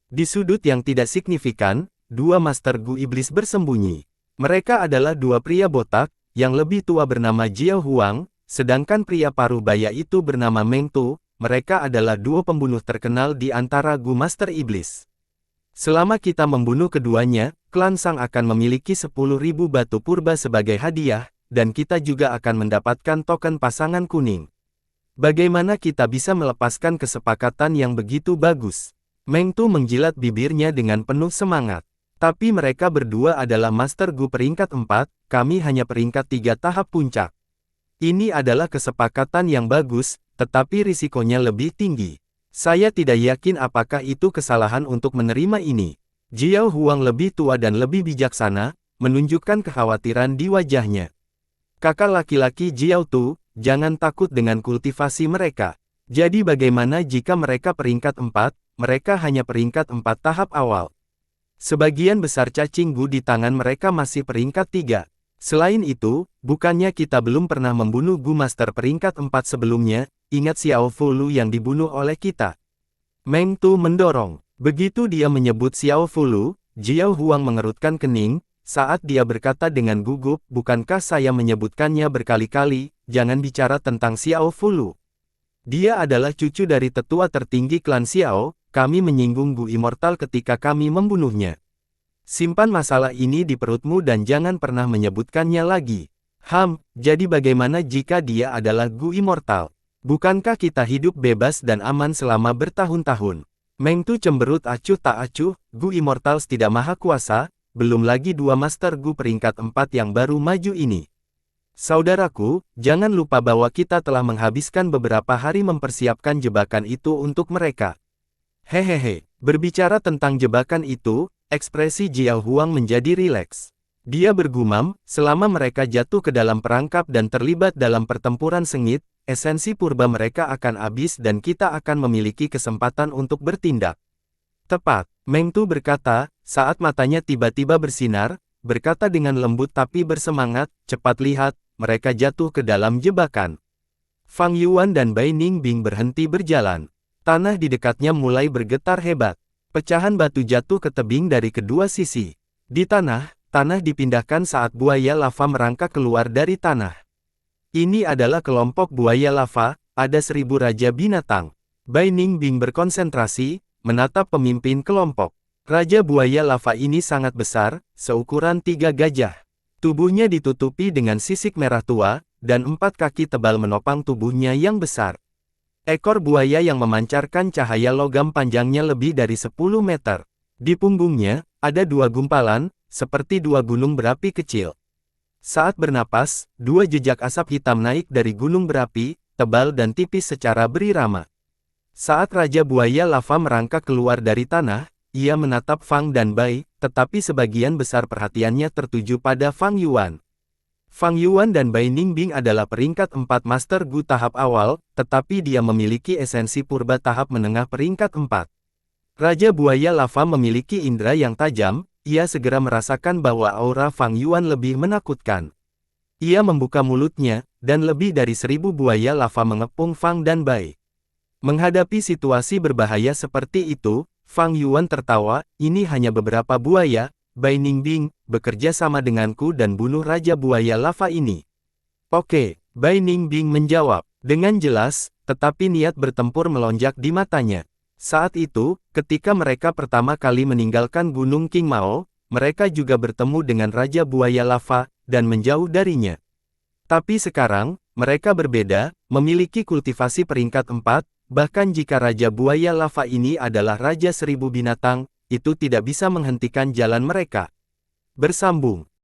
Di sudut yang tidak signifikan, dua Master Gu Iblis bersembunyi. Mereka adalah dua pria botak, yang lebih tua bernama Jiao Huang, sedangkan pria paruh baya itu bernama Meng Tu. Mereka adalah dua pembunuh terkenal di antara Gu Master Iblis. Selama kita membunuh keduanya, klan Sang akan memiliki 10.000 batu purba sebagai hadiah, dan kita juga akan mendapatkan token pasangan kuning. Bagaimana kita bisa melepaskan kesepakatan yang begitu bagus? Meng Tu menjilat bibirnya dengan penuh semangat. Tapi mereka berdua adalah Master Gu peringkat 4, kami hanya peringkat 3 tahap puncak. Ini adalah kesepakatan yang bagus, tetapi risikonya lebih tinggi. Saya tidak yakin apakah itu kesalahan untuk menerima ini. Jiao Huang lebih tua dan lebih bijaksana, menunjukkan kekhawatiran di wajahnya. Kakak laki-laki Jiao Tu, jangan takut dengan kultivasi mereka. Jadi bagaimana jika mereka peringkat 4, mereka hanya peringkat 4 tahap awal. Sebagian besar cacing Gu di tangan mereka masih peringkat 3. Selain itu, bukannya kita belum pernah membunuh Gu Master peringkat 4 sebelumnya, ingat Xiao Fulu yang dibunuh oleh kita. Meng Tu mendorong. Begitu dia menyebut Xiao Fulu, Jiao Huang mengerutkan kening. Saat dia berkata dengan gugup, bukankah saya menyebutkannya berkali-kali, jangan bicara tentang Xiao Fulu. Dia adalah cucu dari tetua tertinggi klan Xiao, kami menyinggung Gu Immortal ketika kami membunuhnya. Simpan masalah ini di perutmu dan jangan pernah menyebutkannya lagi. Jadi bagaimana jika dia adalah Gu Immortal? Bukankah kita hidup bebas dan aman selama bertahun-tahun? Meng Tu cemberut acuh tak acuh, Gu Immortals tidak maha kuasa, belum lagi dua Master Gu peringkat 4 yang baru maju ini. Saudaraku, jangan lupa bahwa kita telah menghabiskan beberapa hari mempersiapkan jebakan itu untuk mereka. Hehehe, berbicara tentang jebakan itu, ekspresi Jiao Huang menjadi rileks. Dia bergumam, selama mereka jatuh ke dalam perangkap dan terlibat dalam pertempuran sengit, esensi purba mereka akan habis dan kita akan memiliki kesempatan untuk bertindak. Tepat, Meng Tu berkata, saat matanya tiba-tiba bersinar, berkata dengan lembut tapi bersemangat, cepat lihat, mereka jatuh ke dalam jebakan. Fang Yuan dan Bai Ningbing berhenti berjalan. Tanah di dekatnya mulai bergetar hebat. Pecahan batu jatuh ke tebing dari kedua sisi. Di tanah dipindahkan saat buaya lava merangkak keluar dari tanah. Ini adalah kelompok buaya lava, ada 1000 raja binatang. Bai Ningbing berkonsentrasi, menatap pemimpin kelompok. Raja buaya lava ini sangat besar, seukuran 3 gajah. Tubuhnya ditutupi dengan sisik merah tua, dan 4 kaki tebal menopang tubuhnya yang besar. Ekor buaya yang memancarkan cahaya logam panjangnya lebih dari 10 meter. Di punggungnya, ada 2 gumpalan, seperti 2 gunung berapi kecil. Saat bernapas, 2 jejak asap hitam naik dari gunung berapi, tebal dan tipis secara berirama. Saat Raja Buaya Lava merangkak keluar dari tanah, ia menatap Fang dan Bai, tetapi sebagian besar perhatiannya tertuju pada Fang Yuan. Fang Yuan dan Bai Ningbing adalah peringkat 4 Master Gu tahap awal, tetapi dia memiliki esensi purba tahap menengah peringkat 4. Raja Buaya Lava memiliki indera yang tajam, ia segera merasakan bahwa aura Fang Yuan lebih menakutkan. Ia membuka mulutnya, dan lebih dari 1000 buaya lava mengepung Fang dan Bai. Menghadapi situasi berbahaya seperti itu, Fang Yuan tertawa, ini hanya beberapa buaya, Bai Ningbing, bekerja sama denganku dan bunuh Raja Buaya Lava ini. Oke, Bai Ningbing menjawab, dengan jelas, tetapi niat bertempur melonjak di matanya. Saat itu, ketika mereka pertama kali meninggalkan Gunung King Mao, mereka juga bertemu dengan Raja Buaya Lava, dan menjauh darinya. Tapi sekarang, mereka berbeda, memiliki kultivasi peringkat 4, bahkan jika Raja Buaya Lava ini adalah Raja 1000 binatang, itu tidak bisa menghentikan jalan mereka. Bersambung.